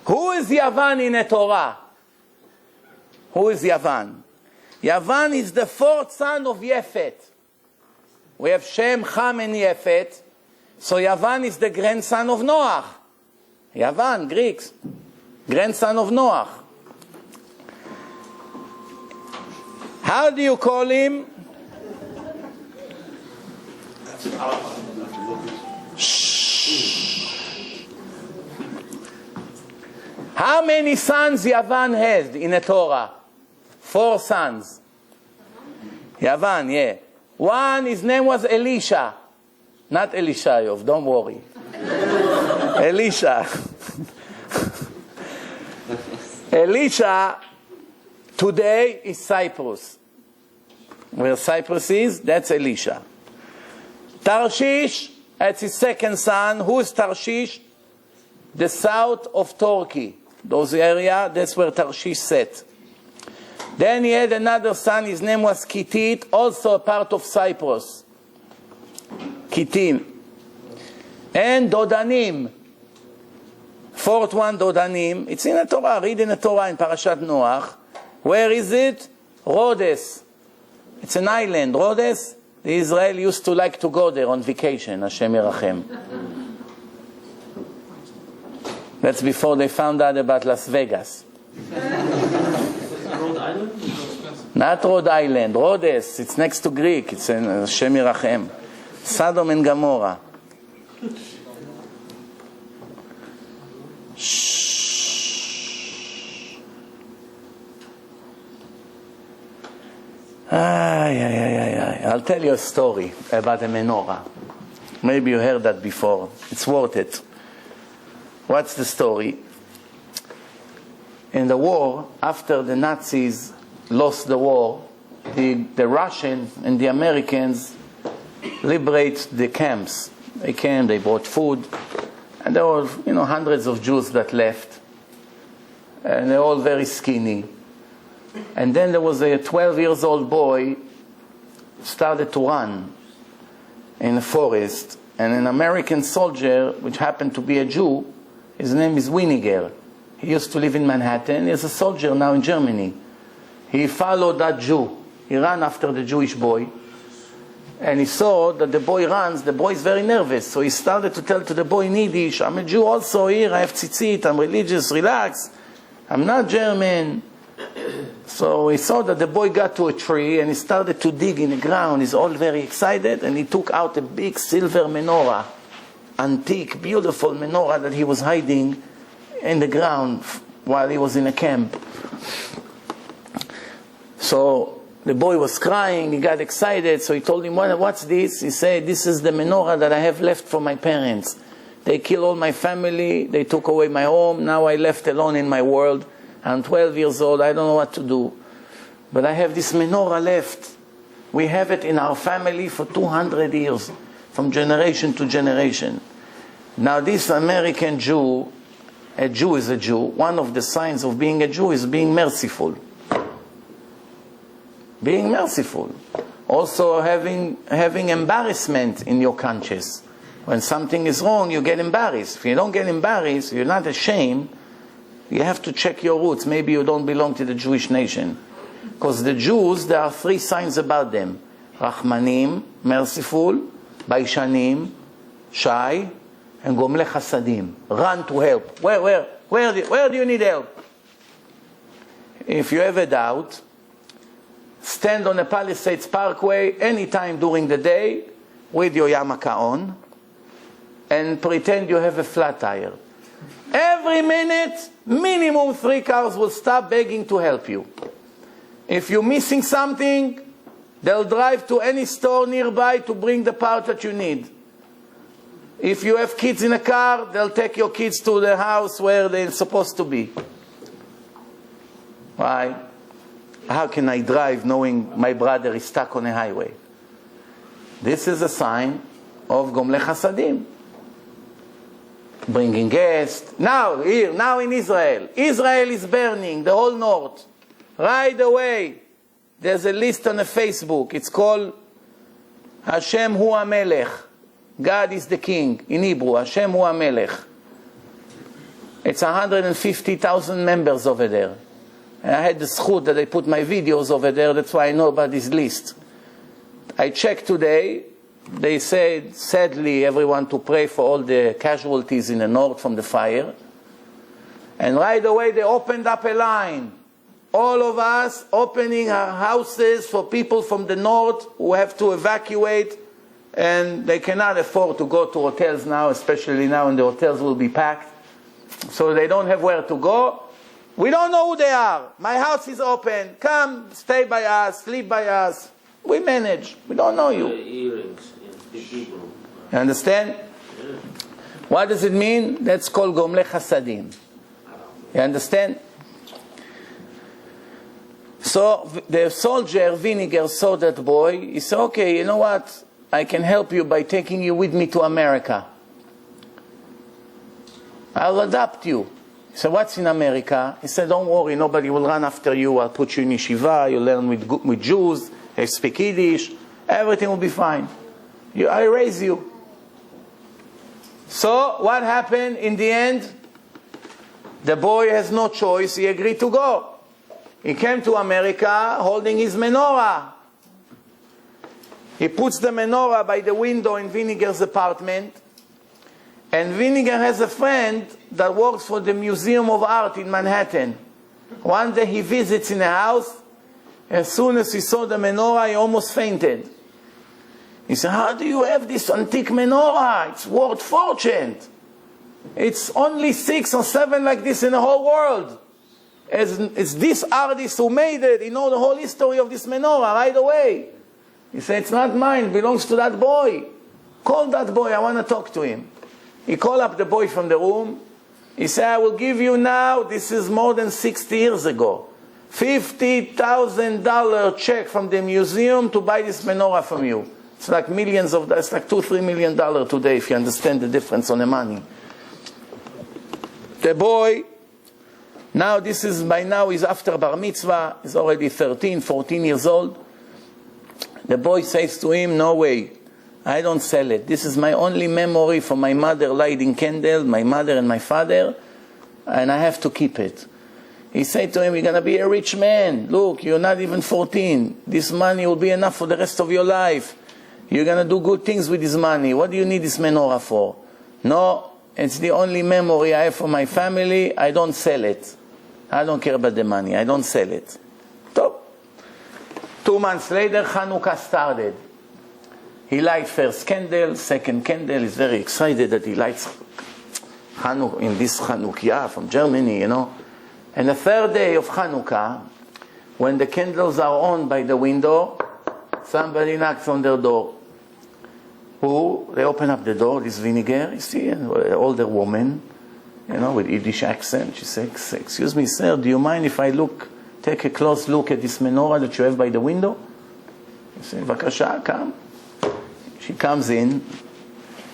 who is Yavan in the Torah? Who is Yavan? Yavan is the 4th son of Yefet. We have Shem, Ham, and Yefet. So Yavan is the grandson of Noach. Yavan, Greeks. Grandson of Noach. How do you call him? Shh. How many sons Yavan has in the Torah? 4 sons. Yavan, yeah. One, his name was Elisha. Not Elishayov, don't worry. Elisha. Elisha today is Cyprus. Where Cyprus is, that's Elisha. Tarshish, that's his 2nd son. Who is Tarshish? the south of Turkey. Those area, that's where Tarshish sat. Then he had another son, his name was Kitit, also a part of Cyprus. Kitim. And Dodanim. Fourth one, Dodanim. It's in the Torah, read in the Torah in Parashat Noach. Where is it? Rhodes. It's an island, Rhodes. The Israel used to like to go there on vacation, Hashem Yerachem. That's before they found out about Las Vegas. Rhode Island? Not Rhode Island, Rhodes. It's next to Greek. It's in Hashem Yerachem. Sodom and Gomorrah. I'll tell you a story about a menorah. Maybe you heard that before. It's worth it. What's the story? In the war, after the Nazis lost the war, the Russians and the Americans liberate the camps. They came, they brought food, and there were, hundreds of Jews that left, and they're all very skinny. And then there was a 12-year-old boy started to run in the forest, and an American soldier, which happened to be a Jew, his name is Winiger. He used to live in Manhattan. He's a soldier now in Germany. He followed that Jew. He ran after the Jewish boy, and he saw that the boy runs. The boy is very nervous, so he started to tell to the boy in Yiddish, I'm a Jew also here, I have tzitzit, I'm religious, relax, I'm not German. So he saw that the boy got to a tree and he started to dig in the ground. He's all very excited, and he took out a big silver menorah, antique, beautiful menorah that he was hiding in the ground while he was in a camp. So the boy was crying, he got excited, so he told him, what's this? He said, this is the menorah that I have left for my parents. They killed all my family, they took away my home, now I left alone in my world. I'm 12 years old, I don't know what to do. But I have this menorah left. We have it in our family for 200 years, from generation to generation. Now this American Jew, a Jew is a Jew. One of the signs of being a Jew is being merciful. Being merciful. Also having embarrassment in your conscience. When something is wrong, you get embarrassed. If you don't get embarrassed, you're not ashamed, you have to check your roots. Maybe you don't belong to the Jewish nation. Because the Jews, there are three signs about them. Rachmanim, merciful, Baishanim, shy, and Gomle Chasadim. Run to help. Where do you need help? If you have a doubt, stand on a Palisades Parkway anytime during the day with your yarmulke on and pretend you have a flat tire. Every minute, minimum 3 cars will stop begging to help you. If you're missing something, they'll drive to any store nearby to bring the part that you need. If you have kids in a car, they'll take your kids to the house where they're supposed to be. Why? How can I drive knowing my brother is stuck on a highway? This is a sign of Gomle Chasadim. Bringing guests. Now in Israel. Israel is burning, the whole north. Right away, there's a list on the Facebook. It's called Hashem Hu HaMelech. God is the King. In Hebrew, Hashem Hu HaMelech. It's 150,000 members over there. And I had the zchut that they put my videos over there. That's why I know about this list. I checked today. They said, sadly, everyone to pray for all the casualties in the north from the fire. And right away, they opened up a line. All of us opening our houses for people from the north who have to evacuate, and they cannot afford to go to hotels now, especially now when the hotels will be packed. So they don't have where to go. We don't know who they are. My house is open. Come, stay by us, sleep by us. We manage. We don't know you. Earrings, people. You understand? Yeah. What does it mean? That's called Gomle Chasadim. You understand? So the soldier, Vinegar, saw that boy. He said, okay, you know what? I can help you by taking you with me to America. I'll adopt you. He said, what's in America? He said, don't worry, nobody will run after you. I'll put you in yeshiva, you'll learn with Jews, they speak Yiddish, everything will be fine. I raise you. So, what happened in the end? The boy has no choice, he agreed to go. He came to America holding his menorah. He puts the menorah by the window in Vinegar's apartment. And Vinegar has a friend that works for the Museum of Art in Manhattan. One day he visits in a house. As soon as he saw the menorah, he almost fainted. He said, how do you have this antique menorah? It's worth fortune. It's only 6 or 7 like this in the whole world. It's this artist who made it. He knows the whole history of this menorah right away. He said, it's not mine. It belongs to that boy. Call that boy. I want to talk to him. He called up the boy from the room. He said, I will give you now, this is more than 60 years ago, $50,000 check from the museum to buy this menorah from you. It's like millions of dollars. It's like $2-3 million today if you understand the difference on the money. The boy, now this is, by now he's after bar mitzvah. He's already 13, 14 years old. The boy says to him, no way. I don't sell it. This is my only memory from my mother lighting candle, my mother and my father, and I have to keep it. He said to him, you're going to be a rich man. Look, you're not even 14. This money will be enough for the rest of your life. You're going to do good things with this money. What do you need this menorah for? No, it's the only memory I have for my family. I don't sell it. I don't care about the money. I don't sell it. So, 2 months later, Chanukah started. He lights first candle, second candle. He's very excited that he lights Chanukah in this Chanukah from Germany, you know. And the third day of Chanukah, when the candles are on by the window, somebody knocks on their door. Who? They open up the door, this Vinegar, you see, an older woman, you know, with Yiddish accent. She says, excuse me, sir, do you mind if I take a close look at this menorah that you have by the window? He says, Vakasha, come. She comes in,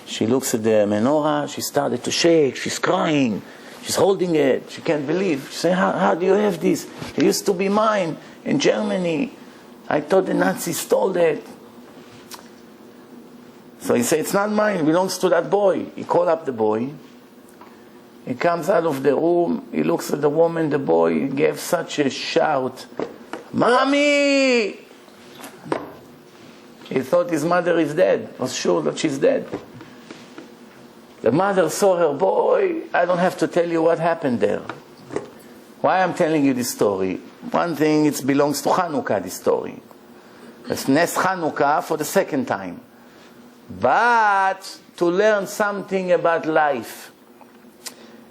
she looks at the menorah, she started to shake, she's crying, she's holding it, she can't believe. She says, how do you have this? It used to be mine in Germany. I thought the Nazis stole it. So he said, it's not mine, it belongs to that boy. He called up the boy. He comes out of the room, he looks at the woman, the boy, he gave such a shout, Mommy! He thought his mother is dead, was sure that she's dead. The mother saw her boy. I don't have to tell you what happened there. Why I'm telling you this story? One thing, it belongs to Chanukah, this story. It's Nes Chanukah for the second time. But to learn something about life.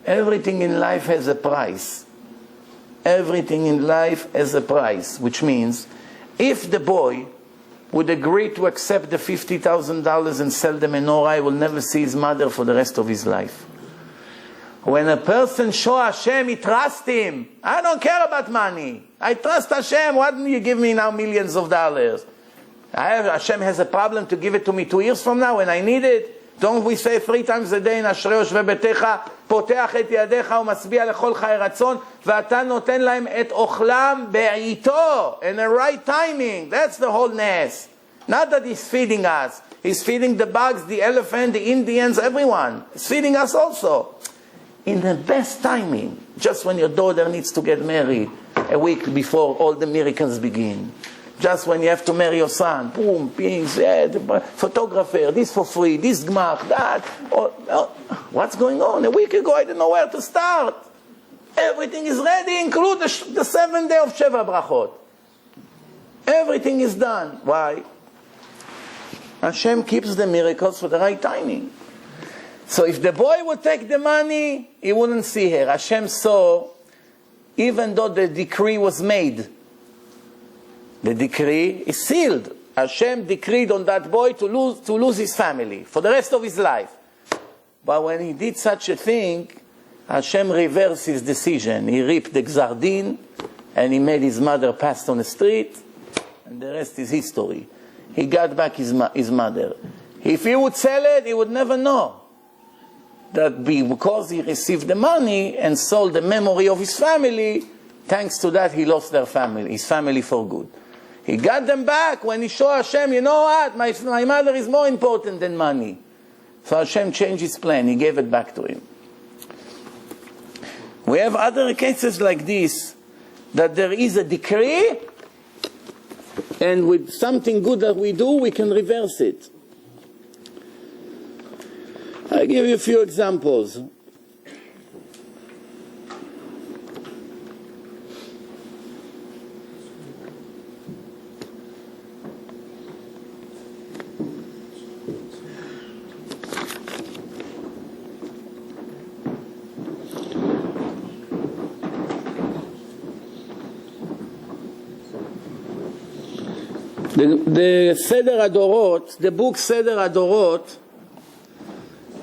Everything in life has a price. Everything in life has a price, which means if the boy would agree to accept the $50,000 and sell the menorah, he will never see his mother for the rest of his life. When a person shows Hashem, he trusts him. I don't care about money. I trust Hashem. Why don't you give me now millions of dollars? Hashem has a problem to give it to me 2 years from now when I need it. Don't we say 3 times a day in אשרי יושבי ביתך, פותח את ידיך ומשביע לכל חי רצון, ואתה נותן להם את אוכלם בעיתו, in the right timing. That's the whole ness. Not that he's feeding us. He's feeding the bugs, the elephant, the Indians, everyone. He's feeding us also. In the best timing, just when your daughter needs to get married, a week before all the miracles begin. Just when you have to marry your son, boom, pings, photographer, this for free, this gmach, that. What's going on? A week ago I didn't know where to start. Everything is ready, include the 7th day of Sheva Brachot. Everything is done. Why? Hashem keeps the miracles for the right timing. So if the boy would take the money, he wouldn't see her. Hashem saw, even though the decree was made, the decree is sealed. Hashem decreed on that boy to lose his family for the rest of his life. But when he did such a thing, Hashem reversed his decision. He ripped the Gzar Din, and he made his mother pass on the street, and the rest is history. He got back his mother. If he would sell it, he would never know. that because he received the money and sold the memory of his family, thanks to that he lost his family for good. He got them back when he showed Hashem, you know what, my mother is more important than money. So Hashem changed his plan, he gave it back to him. We have other cases like this, that there is a decree, and with something good that we do, we can reverse it. I'll give you a few examples. The Seder Adorot, the book Seder Adorot,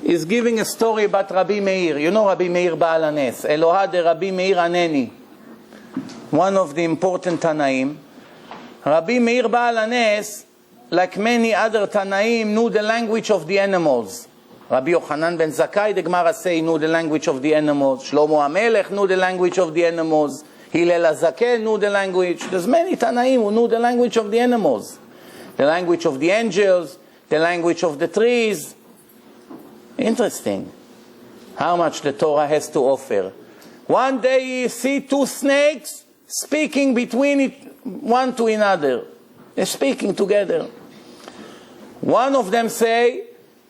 is giving a story about Rabbi Meir. You know Rabbi Meir Baal Hanes, Eloha de Rabbi Meir Aneni, one of the important Tanaim. Rabbi Meir Baal Hanes, like many other Tanaim, knew the language of the animals. Rabbi Yochanan ben Zakkai, the Gemara say, knew the language of the animals. Shlomo HaMelech knew the language of the animals. Hillel HaZaken knew the language. There's many Tanaim who knew the language of the animals. The language of the angels, the language of the trees. Interesting how much the Torah has to offer. One day you see two snakes speaking between one to another. They're speaking together. One of them say,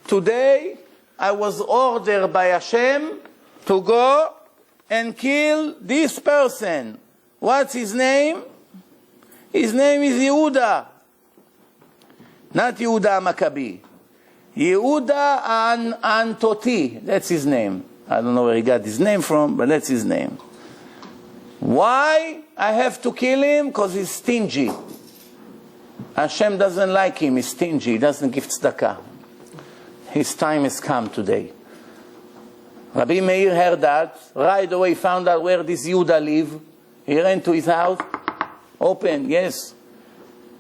today I was ordered by Hashem to go and kill this person. What's his name? His name is Yehuda. Not Yehuda Maccabi. Yehuda Antoti. That's his name. I don't know where he got his name from, but that's his name. Why I have to kill him? Because he's stingy. Hashem doesn't like him. He's stingy. He doesn't give tzedakah. His time has come today. Rabbi Meir heard that. Right away found out where this Yehuda live. He ran to his house. Open, yes.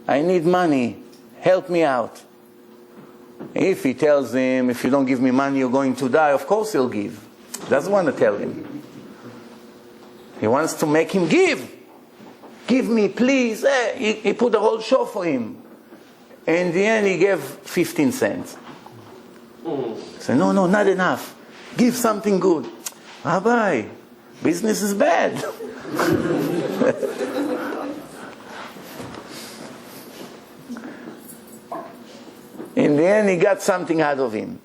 I need money. Help me out. If he tells him, if you don't give me money, you're going to die, of course he'll give. Doesn't want to tell him. He wants to make him give. Give me, please. He put the whole show for him. In the end, he gave 15 cents. He said, no, not enough. Give something good. Rabbi, business is bad. In the end, he got something out of him.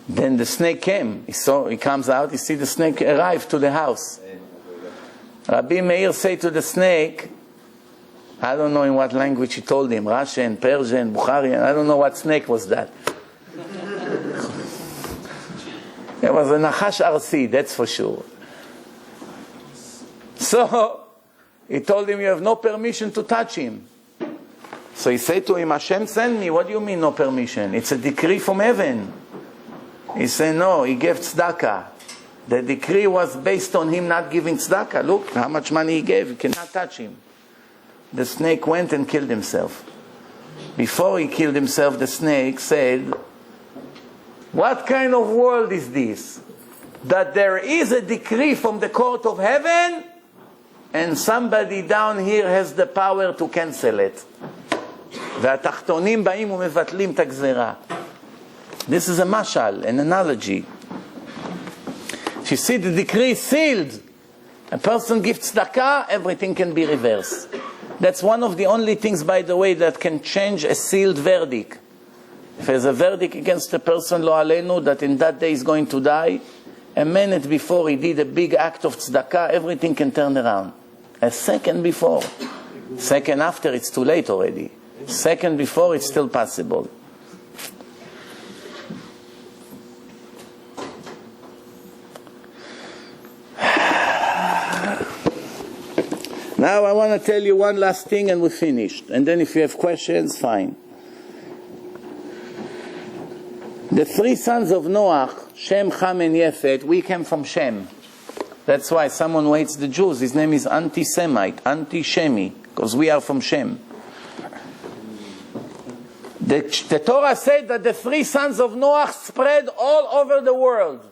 Then the snake came. He comes out, he sees the snake arrive to the house. Rabbi Meir said to the snake, I don't know in what language he told him, Russian, Persian, Bukharian, I don't know what snake was that. It was a Nachash Arsi, that's for sure. So, he told him, you have no permission to touch him. So he said to him, Hashem sent me. What do you mean no permission? It's a decree from heaven. He said, no, he gave tzedakah. The decree was based on him not giving tzedakah. Look how much money he gave. You cannot touch him. The snake went and killed himself. Before he killed himself, the snake said, what kind of world is this? That there is a decree from the court of heaven and somebody down here has the power to cancel it. והתחתונים באים ומבטלים את הגזרה. This is a mashal, an analogy. You see the decree sealed. A person gives tzedakah, everything can be reversed. That's one of the only things, by the way, that can change a sealed verdict. If there's a verdict against a person, lo aleinu, that in that day he's going to die, a minute before he did a big act of tzedakah, everything can turn around. A second before. Second after, it's too late already. Second before, it's still possible. Now I want to tell you one last thing and we're finished. And then if you have questions, fine. The three sons of Noah, Shem, Ham, and Yefet, we came from Shem. That's why someone who hates the Jews, his name is anti-Semite, anti-Shemi, because we are from Shem. The Torah said that the 3 sons of Noah spread all over the world.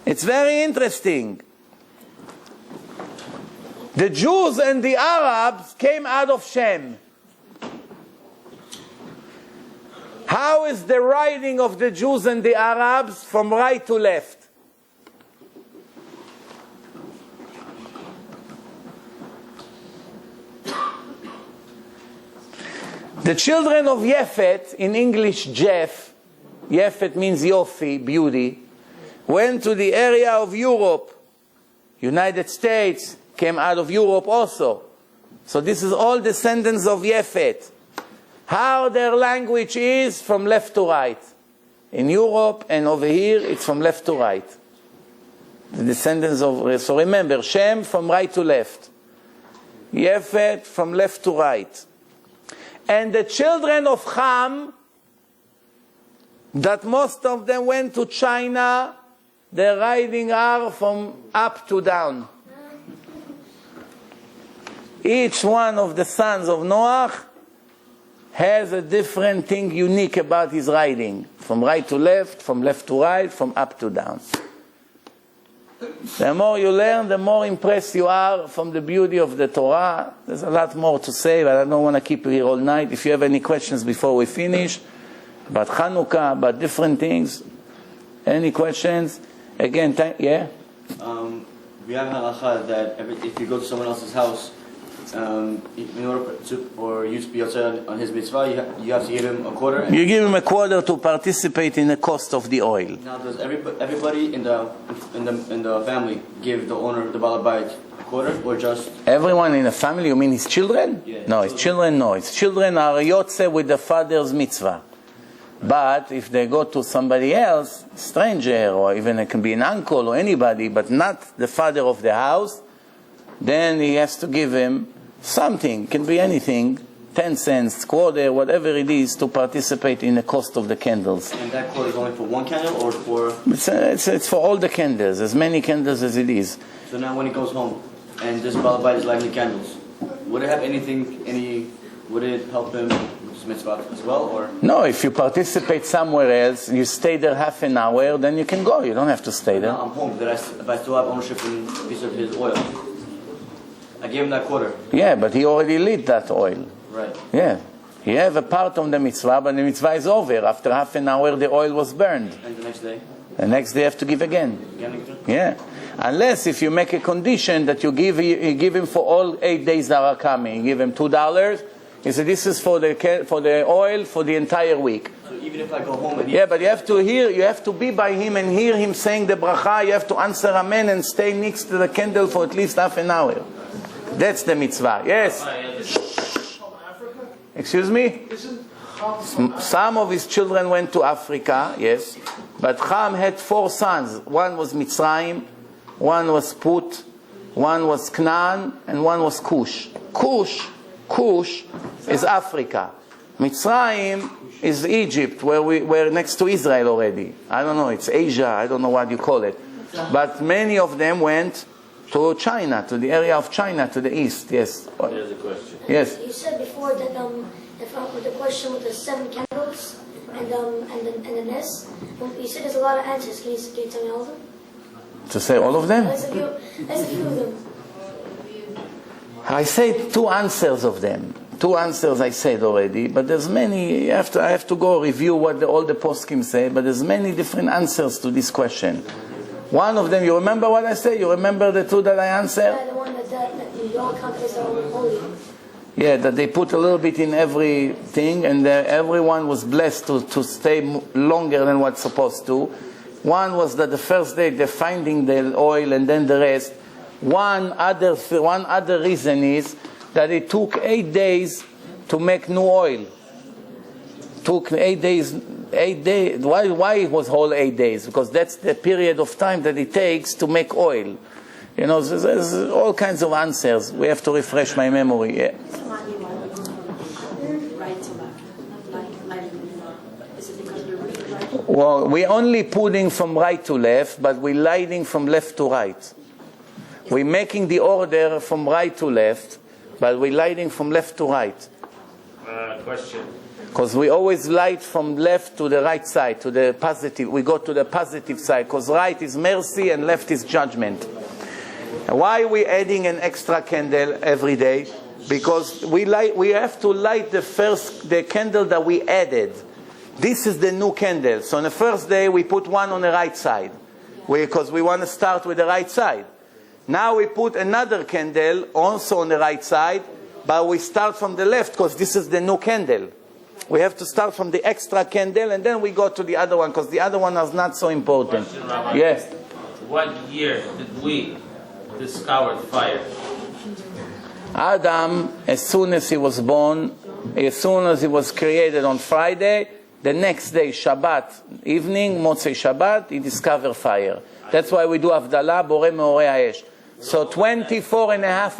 It's very interesting. The Jews and the Arabs came out of Shem. How is the writing of the Jews and the Arabs from right to left? The children of Yefet, in English Jeff, Yefet means Yossi, beauty, went to the area of Europe. United States came out of Europe also. So this is all descendants of Yefet. How their language is from left to right. In Europe and over here, it's from left to right. The descendants of, so remember, Shem from right to left. Yefet from left to right. And the children of Ham, that most of them went to China, their writing are from up to down. Each one of the sons of Noah has a different thing unique about his writing. From right to left, from left to right, from up to down. The more you learn, the more impressed you are from the beauty of the Torah. There's a lot more to say, but I don't want to keep you here all night. If you have any questions before we finish, about Chanukah, about different things, any questions? Again, yeah? We have an halacha that if you go to someone else's house, in order to, or you to be outside on his mitzvah, you have to give him a quarter. You give him a quarter to participate in the cost of the oil. Now, does everybody in the family give the owner, the balabait, a quarter, or just everyone in the family? You mean his children? Yeah. No, his children. No, his children are yotze with the father's mitzvah. But if they go to somebody else, stranger, or even it can be an uncle or anybody, but not the father of the house, then he has to give him something, can be anything, 10 cents, quarter, whatever it is, to participate in the cost of the candles. And that quarter is only for one candle or for? It's for all the candles, as many candles as it is. So now when he goes home and this balabait is lighting the candles, would it have would it help him with his mitzvah as well, or? No, if you participate somewhere else, you stay there half an hour, then you can go, you don't have to stay there. Now I'm home, if I still have ownership in a piece of his oil, I gave him that quarter. Yeah, but he already lit that oil. Right. Yeah. He have a part of the mitzvah, but the mitzvah is over. After half an hour, the oil was burned. And the next day? The next day you have to give again. Again? Yeah. Unless if you make a condition that you give him for all 8 days that are coming. You give him $2. He said, this is for the oil for the entire week. So even if I go home and yeah, but you have to be by him and hear him saying the bracha. You have to answer amen and stay next to the candle for at least half an hour. That's the mitzvah. Yes. Excuse me? Some of his children went to Africa, yes. But Ham had 4 sons. One was Mitzrayim, one was Put, one was Canaan, and one was Cush. Cush is Africa. Mitzrayim is Egypt, where we're next to Israel already. I don't know, it's Asia, I don't know what you call it. But many of them went to China, to the area of China, to the east, yes. There's a question. Yes. You said before that with the question with the 7 candles and the nest, you said there's a lot of answers. Can you tell me all of them? To say all of them? There's a few of them. I say 2 answers of them. 2 answers I said already, but there's many. I have to go review what all the poskim say, but there's many different answers to this question. One of them, you remember what I said? You remember the 2 that I answered? Yeah, the one that you all count as holy. Yeah, that they put a little bit in everything, and everyone was blessed to stay longer than what's supposed to. One was that the first day they're finding the oil, and then the rest. One other reason is that it took 8 days to make new oil. Took 8 days. 8 days. Why it was whole 8 days? Because that's the period of time that it takes to make oil. You know, there's all kinds of answers. We have to refresh my memory. Yeah. Well, we're only putting from right to left, but we're lighting from left to right. We're making the order from right to left, but we're lighting from left to right. Question. Because we always light from left to the right side, to the positive. We go to the positive side, because right is mercy and left is judgment. And why are we adding an extra candle every day? Because we have to light the candle that we added. This is the new candle. So on the first day we put one on the right side, because we want to start with the right side. Now we put another candle also on the right side, but we start from the left, because this is the new candle. We have to start from the extra candle, and then we go to the other one, because the other one is not so important. Question, Rabbi. Yes. What year did we discover fire? Adam, as soon as he was born, as soon as he was created on Friday, the next day, Shabbat evening, Motzei Shabbat, he discovered fire. That's why we do Avdalah, Borei Meorei Ha'esh. So 25 and a half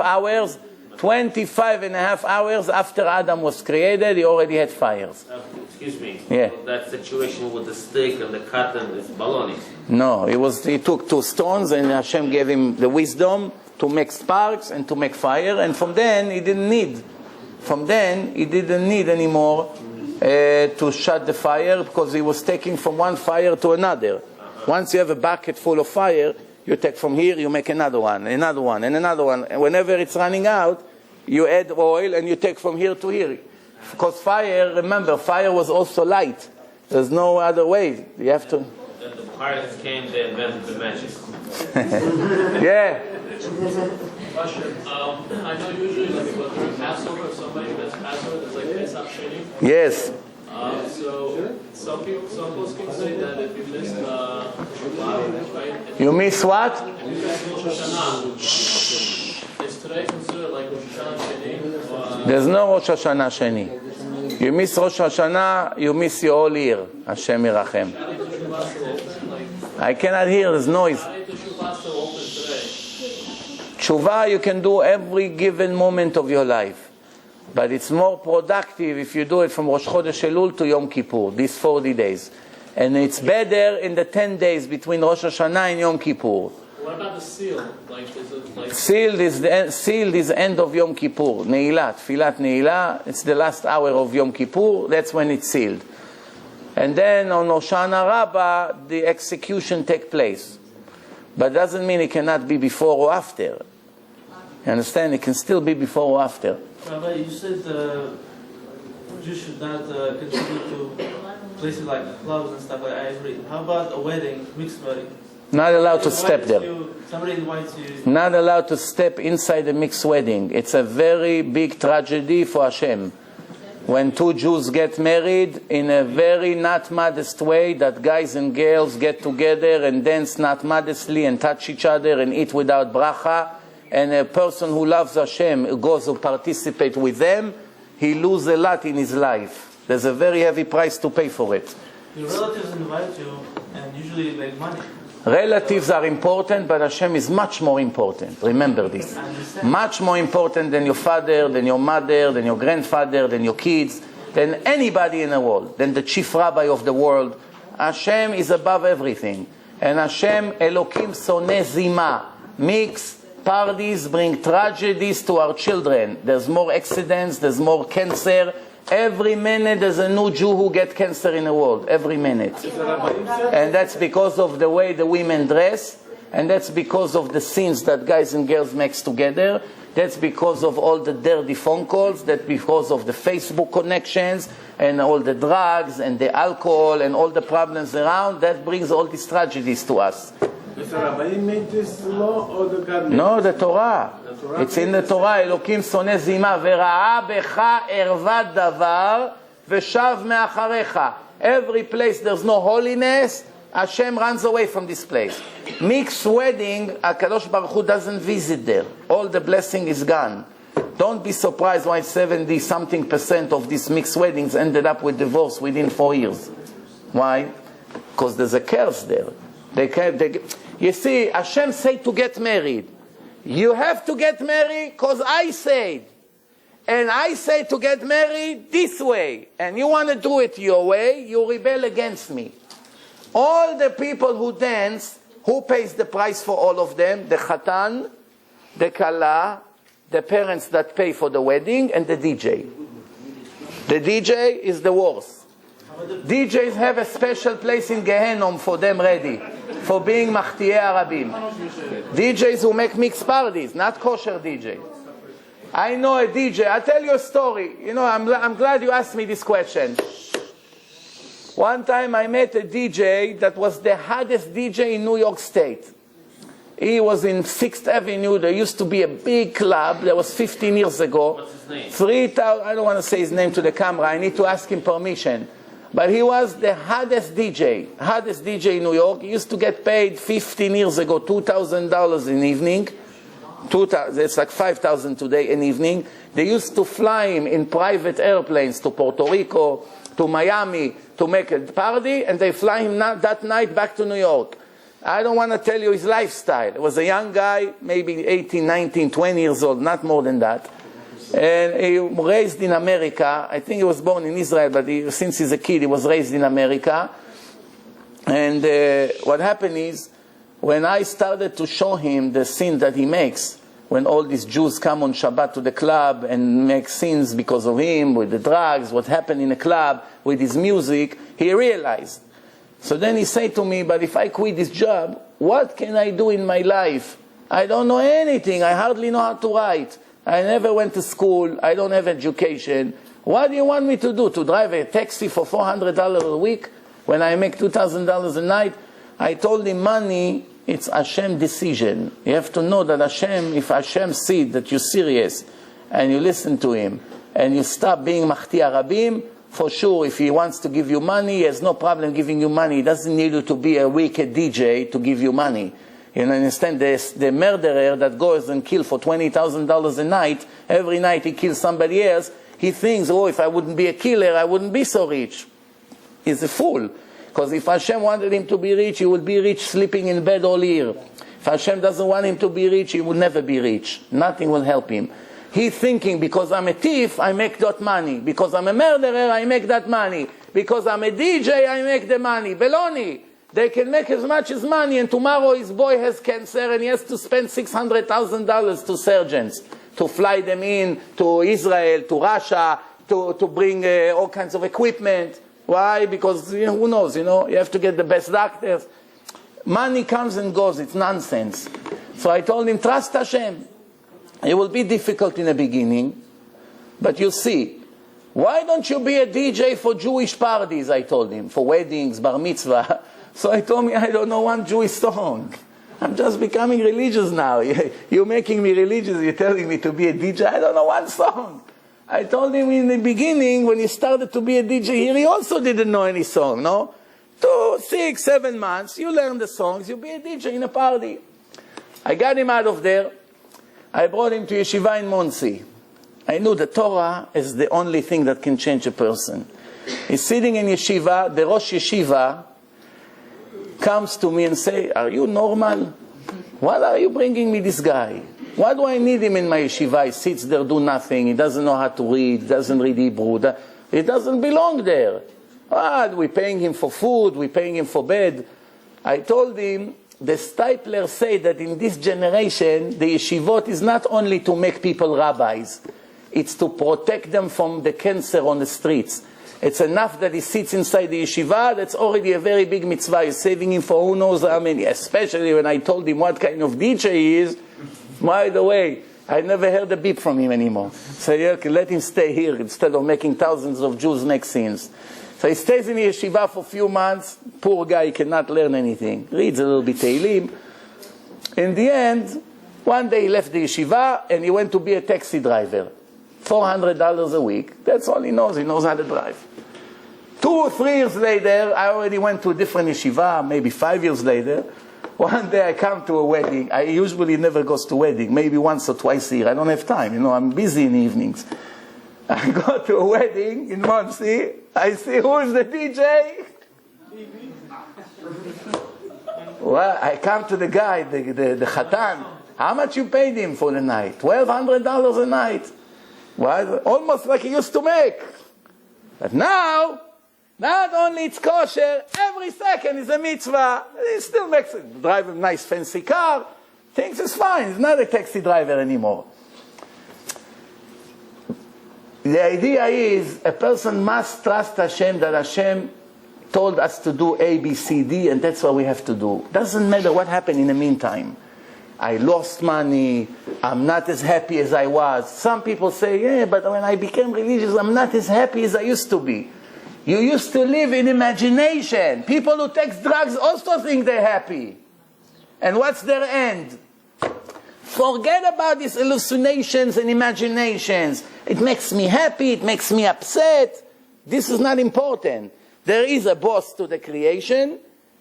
hours after Adam was created, he already had fires. Excuse me. Yeah. So that situation with the stick and the cotton is baloney. No, he took 2 stones, and Hashem gave him the wisdom to make sparks and to make fire, and from then he didn't need anymore to shut the fire, because he was taking from one fire to another. Once you have a bucket full of fire, you take from here, you make another one, and another one. And whenever it's running out, you add oil and you take from here to here. Because fire, remember, fire was also light. There's no other way. You have to... Then the pirates came, they invented the magic. Yeah. I know usually like during Passover, if somebody does Passover, there's like Pesach Sheni. Yes. So some poskim say that if you miss Shabbat, right? You miss what? If you miss Rosh Hashanah, is today considered like Rosh Hashanah Sheni? There's no Rosh Hashanah Sheni. You miss Rosh Hashanah, you miss your whole year. Hashem Yirachem. I cannot hear, there's noise. Tshuva you can do every given moment of your life. But it's more productive if you do it from Rosh Chodesh Elul to Yom Kippur, these 40 days. And it's better in the 10 days between Rosh Hashanah and Yom Kippur. What about the seal? Like, is it like... Sealed is end of Yom Kippur. Neilah, Tfilat Neilah, it's the last hour of Yom Kippur, that's when it's sealed. And then on Hoshana Rabbah, the execution takes place. But doesn't mean it cannot be before or after. You understand? It can still be before or after. Rabbi, you said Jews should not contribute to places like clubs and stuff like ivory. How about a wedding, mixed wedding? Not allowed to step there. Somebody invites you. Not allowed to step inside a mixed wedding. It's a very big tragedy for Hashem. When 2 Jews get married in a very not modest way, that guys and girls get together and dance not modestly and touch each other and eat without bracha, and a person who loves Hashem goes to participate with them, he loses a lot in his life. There's a very heavy price to pay for it. Your relatives invite you, and usually make money. Relatives are important, but Hashem is much more important. Remember this. Much more important than your father, than your mother, than your grandfather, than your kids, than anybody in the world, than the chief rabbi of the world. Hashem is above everything. And Hashem, Elokim soneh zima, mix parties, bring tragedies to our children. There's more accidents, there's more cancer. Every minute there's a new Jew who gets cancer in the world. Every minute. And that's because of the way the women dress. And that's because of the sins that guys and girls mix together. That's because of all the dirty phone calls. That's because of the Facebook connections and all the drugs and the alcohol and all the problems around. That brings all these tragedies to us. Mr. Rabbi made this law or the God made No, it? the Torah. It's in the Torah. Elokim soneh zima v'ra'a becha ervat davar v'shav me'acharecha. Every place there's no holiness, Hashem runs away from this place. Mixed wedding, HaKadosh Baruch Hu doesn't visit there. All the blessing is gone. Don't be surprised why 70-something% of these mixed weddings ended up with divorce within 4 years. Why? Because there's a curse there. You see, Hashem said to get married. You have to get married because I said. And I say to get married this way. And you want to do it your way, you rebel against me. All the people who dance, who pays the price for all of them? The Khatan, the Kala, the parents that pay for the wedding, and the DJ. The DJ is the worst. DJs have a special place in Gehenom for them ready, for being Mahtiye Arabim. DJs who make mixed parties, not kosher DJ. I know a DJ, I'll tell you a story. You know, I'm glad you asked me this question. One time I met a DJ that was the hottest DJ in New York State. He was in 6th Avenue. There used to be a big club. That was 15 years ago. What's his name? 3,000. I don't want to say his name to the camera. I need to ask him permission. But he was the hottest DJ in New York. He used to get paid 15 years ago, $2,000 an evening. It's like $5,000 today an evening. They used to fly him in private airplanes to Puerto Rico, to Miami, to make a party, and they fly him that night back to New York. I don't want to tell you his lifestyle. He was a young guy, maybe 18, 19, 20 years old, not more than that. And he was raised in America. I think he was born in Israel, but since he's a kid, he was raised in America. And what happened is, when I started to show him the sin that he makes, when all these Jews come on Shabbat to the club and make sins because of him, with the drugs, what happened in the club, with his music, he realized. So then he said to me, but if I quit this job, what can I do in my life? I don't know anything. I hardly know how to write. I never went to school. I don't have education. What do you want me to do? To drive a taxi for $400 a week when I make $2,000 a night? I told him money, it's Hashem's decision. You have to know that Hashem, if Hashem sees that you're serious and you listen to him and you stop being Mahtiye Arabim, for sure, if he wants to give you money, he has no problem giving you money. He doesn't need you to be a wicked DJ to give you money. You understand? The murderer that goes and kills for $20,000 a night, every night he kills somebody else, he thinks, oh, if I wouldn't be a killer, I wouldn't be so rich. He's a fool. Because if Hashem wanted him to be rich, he would be rich sleeping in bed all year. If Hashem doesn't want him to be rich, he would never be rich. Nothing will help him. He's thinking, because I'm a thief, I make that money. Because I'm a murderer, I make that money. Because I'm a DJ, I make the money. Beloni. They can make as much as money, and tomorrow his boy has cancer, and he has to spend $600,000 to surgeons to fly them in to Israel, to Russia, to bring all kinds of equipment. Why? Because who knows, you have to get the best doctors. Money comes and goes. It's nonsense. So I told him, trust Hashem. It will be difficult in the beginning, but you'll see. Why don't you be a DJ for Jewish parties, I told him, for weddings, bar mitzvah. So I told me, I don't know one Jewish song. I'm just becoming religious now. You're making me religious. You're telling me to be a DJ. I don't know one song. I told him in the beginning, when he started to be a DJ here, he also didn't know any song, no? 2, 6, 7 months, you learn the songs, you be a DJ in a party. I got him out of there. I brought him to yeshiva in Monsey. I knew the Torah is the only thing that can change a person. He's sitting in yeshiva, the Rosh Yeshiva comes to me and say, are you normal? What are you bringing me this guy? Why do I need him in my yeshiva? He sits there, do nothing. He doesn't know how to read. He doesn't read Hebrew. He doesn't belong there. We're paying him for food. We're paying him for bed. I told him, the Stiplers say that in this generation, the yeshivot is not only to make people rabbis. It's to protect them from the cancer on the streets. It's enough that he sits inside the yeshiva. That's already a very big mitzvah. You're saving him for who knows how many. Especially when I told him what kind of DJ he is. By the way, I never heard a beep from him anymore. So okay, let him stay here instead of making thousands of Jews make sins. So he stays in the yeshiva for a few months. Poor guy, he cannot learn anything. Reads a little bit Tehillim. In the end, one day he left the yeshiva and he went to be a taxi driver. $400 a week. That's all he knows. He knows how to drive. 2 or 3 years later, I already went to a different yeshiva, maybe 5 years later. One day I come to a wedding. I usually never go to wedding, maybe once or twice a year. I don't have time, I'm busy in the evenings. I go to a wedding in Monsey. I see who is the DJ. Well, I come to the guy, the Khatan. How much you paid him for the night? $1,200 a night. Well, almost like he used to make. But now, not only it's kosher, every second is a mitzvah. He still makes it. Drive a nice fancy car. Thinks it's fine. He's not a taxi driver anymore. The idea is a person must trust Hashem, that Hashem told us to do A, B, C, D, and that's what we have to do. Doesn't matter what happened in the meantime. I lost money, I'm not as happy as I was. Some people say, yeah, but when I became religious, I'm not as happy as I used to be. You used to live in imagination. People who take drugs also think they're happy. And what's their end? Forget about these hallucinations and imaginations. It makes me happy, it makes me upset. This is not important. There is a boss to the creation,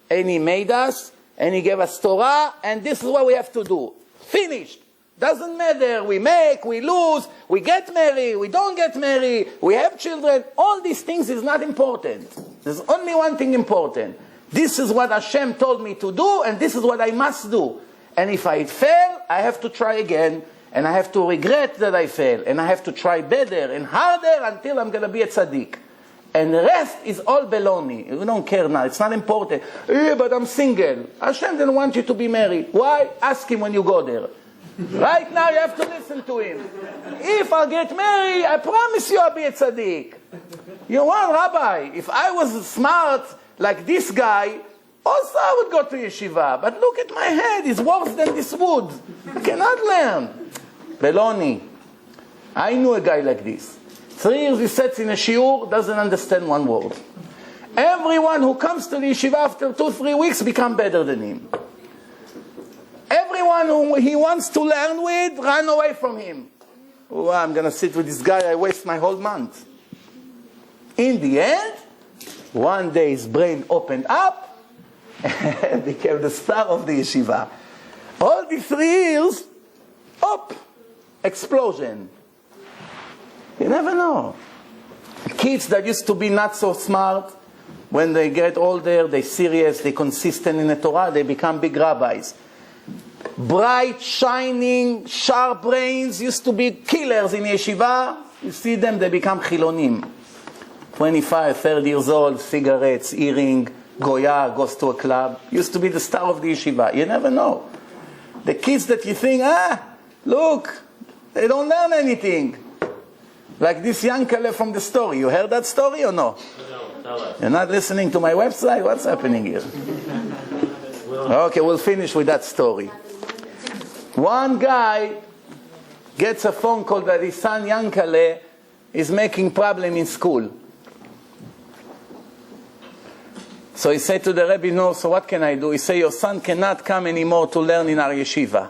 and he made us, and he gave us Torah, and this is what we have to do. Finished. Doesn't matter, we make, we lose, we get married, we don't get married, we have children. All these things is not important. There's only one thing important. This is what Hashem told me to do, and this is what I must do. And if I fail, I have to try again, and I have to regret that I failed, and I have to try better and harder until I'm going to be a tzaddik. And the rest is all baloney. We don't care now. It's not important. But I'm single. Hashem didn't want you to be married. Why? Ask him when you go there. Right now you have to listen to him. If I get married, I promise you I'll be a tzaddik. You want, Rabbi? If I was smart like this guy, also I would go to yeshiva. But look at my head. It's worse than this wood. I cannot learn. Baloney. I knew a guy like this. 3 years he sits in a shiur, doesn't understand one word. Everyone who comes to the yeshiva after 2-3 weeks become better than him. Everyone who he wants to learn with, run away from him. Oh, I'm going to sit with this guy, I waste my whole month. In the end, one day his brain opened up and became the star of the yeshiva. All these 3 years, explosion. You never know. Kids that used to be not so smart, when they get older, they're serious, they're consistent in the Torah, they become big rabbis. Bright, shining, sharp brains used to be killers in yeshiva. You see them, they become chilonim. 25, 30 years old, cigarettes, earring, goya, goes to a club. Used to be the star of the yeshiva. You never know. The kids that you think, look, they don't learn anything. Like this Yankale from the story. You heard that story or no? No, tell us. You're not listening to my website? What's happening here? Okay, we'll finish with that story. One guy gets a phone call that his son Yankale is making problem in school. So he said to the Rabbi, no, so what can I do? He said, your son cannot come anymore to learn in our yeshiva.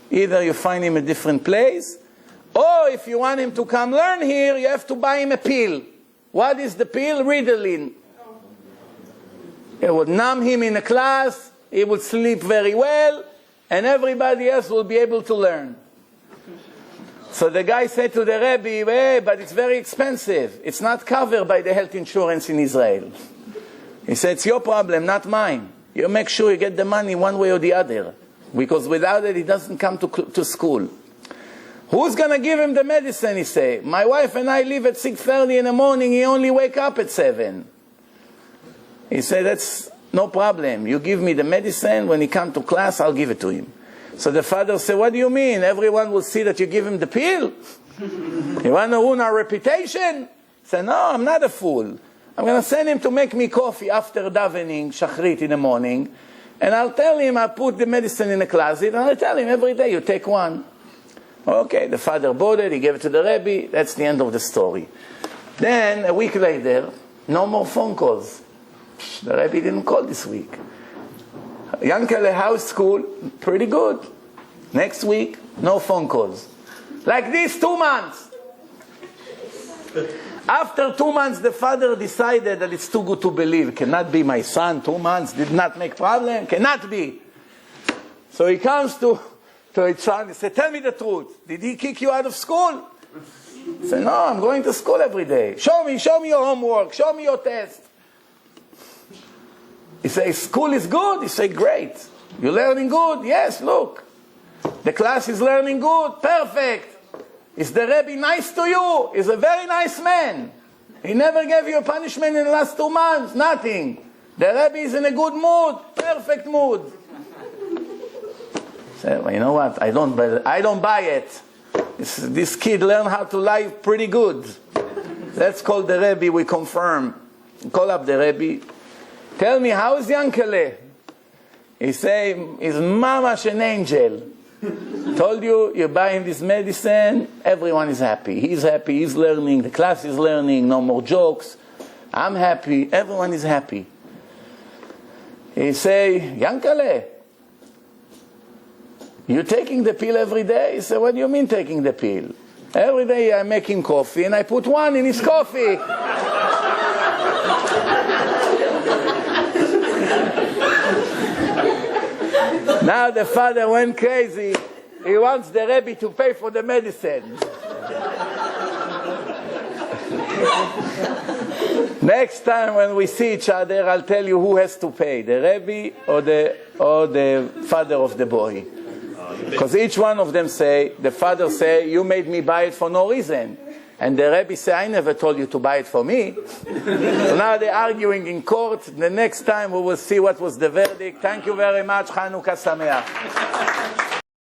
Either you find him a different place, or if you want him to come learn here, you have to buy him a pill. What is the pill? Ritalin. It would numb him in a class, he would sleep very well, and everybody else will be able to learn. So the guy said to the Rabbi, hey, but it's very expensive. It's not covered by the health insurance in Israel. He said, it's your problem, not mine. You make sure you get the money one way or the other. Because without it, he doesn't come to school. Who's going to give him the medicine, he said? My wife and I leave at 6:30 in the morning. He only wake up at 7. He said, that's no problem. You give me the medicine. When he come to class, I'll give it to him. So the father said, what do you mean? Everyone will see that you give him the pill? You want to ruin our reputation? He said, no, I'm not a fool. I'm going to send him to make me coffee after davening, shachrit in the morning. And I'll tell him, I'll put the medicine in the closet. And I'll tell him every day, you take one. Okay, the father bought it, he gave it to the Rabbi. That's the end of the story. Then, a week later, no more phone calls. The Rabbi didn't call this week. Yankele house school, pretty good. Next week, no phone calls. Like this, 2 months. After 2 months, the father decided that it's too good to believe. Cannot be my son, 2 months, did not make problem. Cannot be. So he comes to his son, he said, tell me the truth. Did he kick you out of school? He said, no, I'm going to school every day. Show me your homework. Show me your test. He says, school is good? He said, great. You're learning good? Yes, look. The class is learning good? Perfect. Is the Rabbi nice to you? He's a very nice man. He never gave you a punishment in the last 2 months. Nothing. The Rabbi is in a good mood. Perfect mood. So, you know what? I don't buy it. This kid learned how to lie pretty good. Let's call the Rabbi, we confirm. Call up the Rabbi. Tell me, how is Yankele? He say, he's mamash an angel. Told you, you buy him this medicine, everyone is happy. He's happy, he's learning, the class is learning, no more jokes. I'm happy, everyone is happy. He say, Yankele, you taking the pill every day? He said, what do you mean taking the pill? Every day I make him coffee and I put one in his coffee. Now the father went crazy. He wants the Rabbi to pay for the medicine. Next time when we see each other, I'll tell you who has to pay, the Rabbi or the father of the boy. Because each one of them say, the father say, you made me buy it for no reason. And the Rabbi say, I never told you to buy it for me. So now they're arguing in court. The next time we will see what was the verdict. Thank you very much. Chanukah Sameach.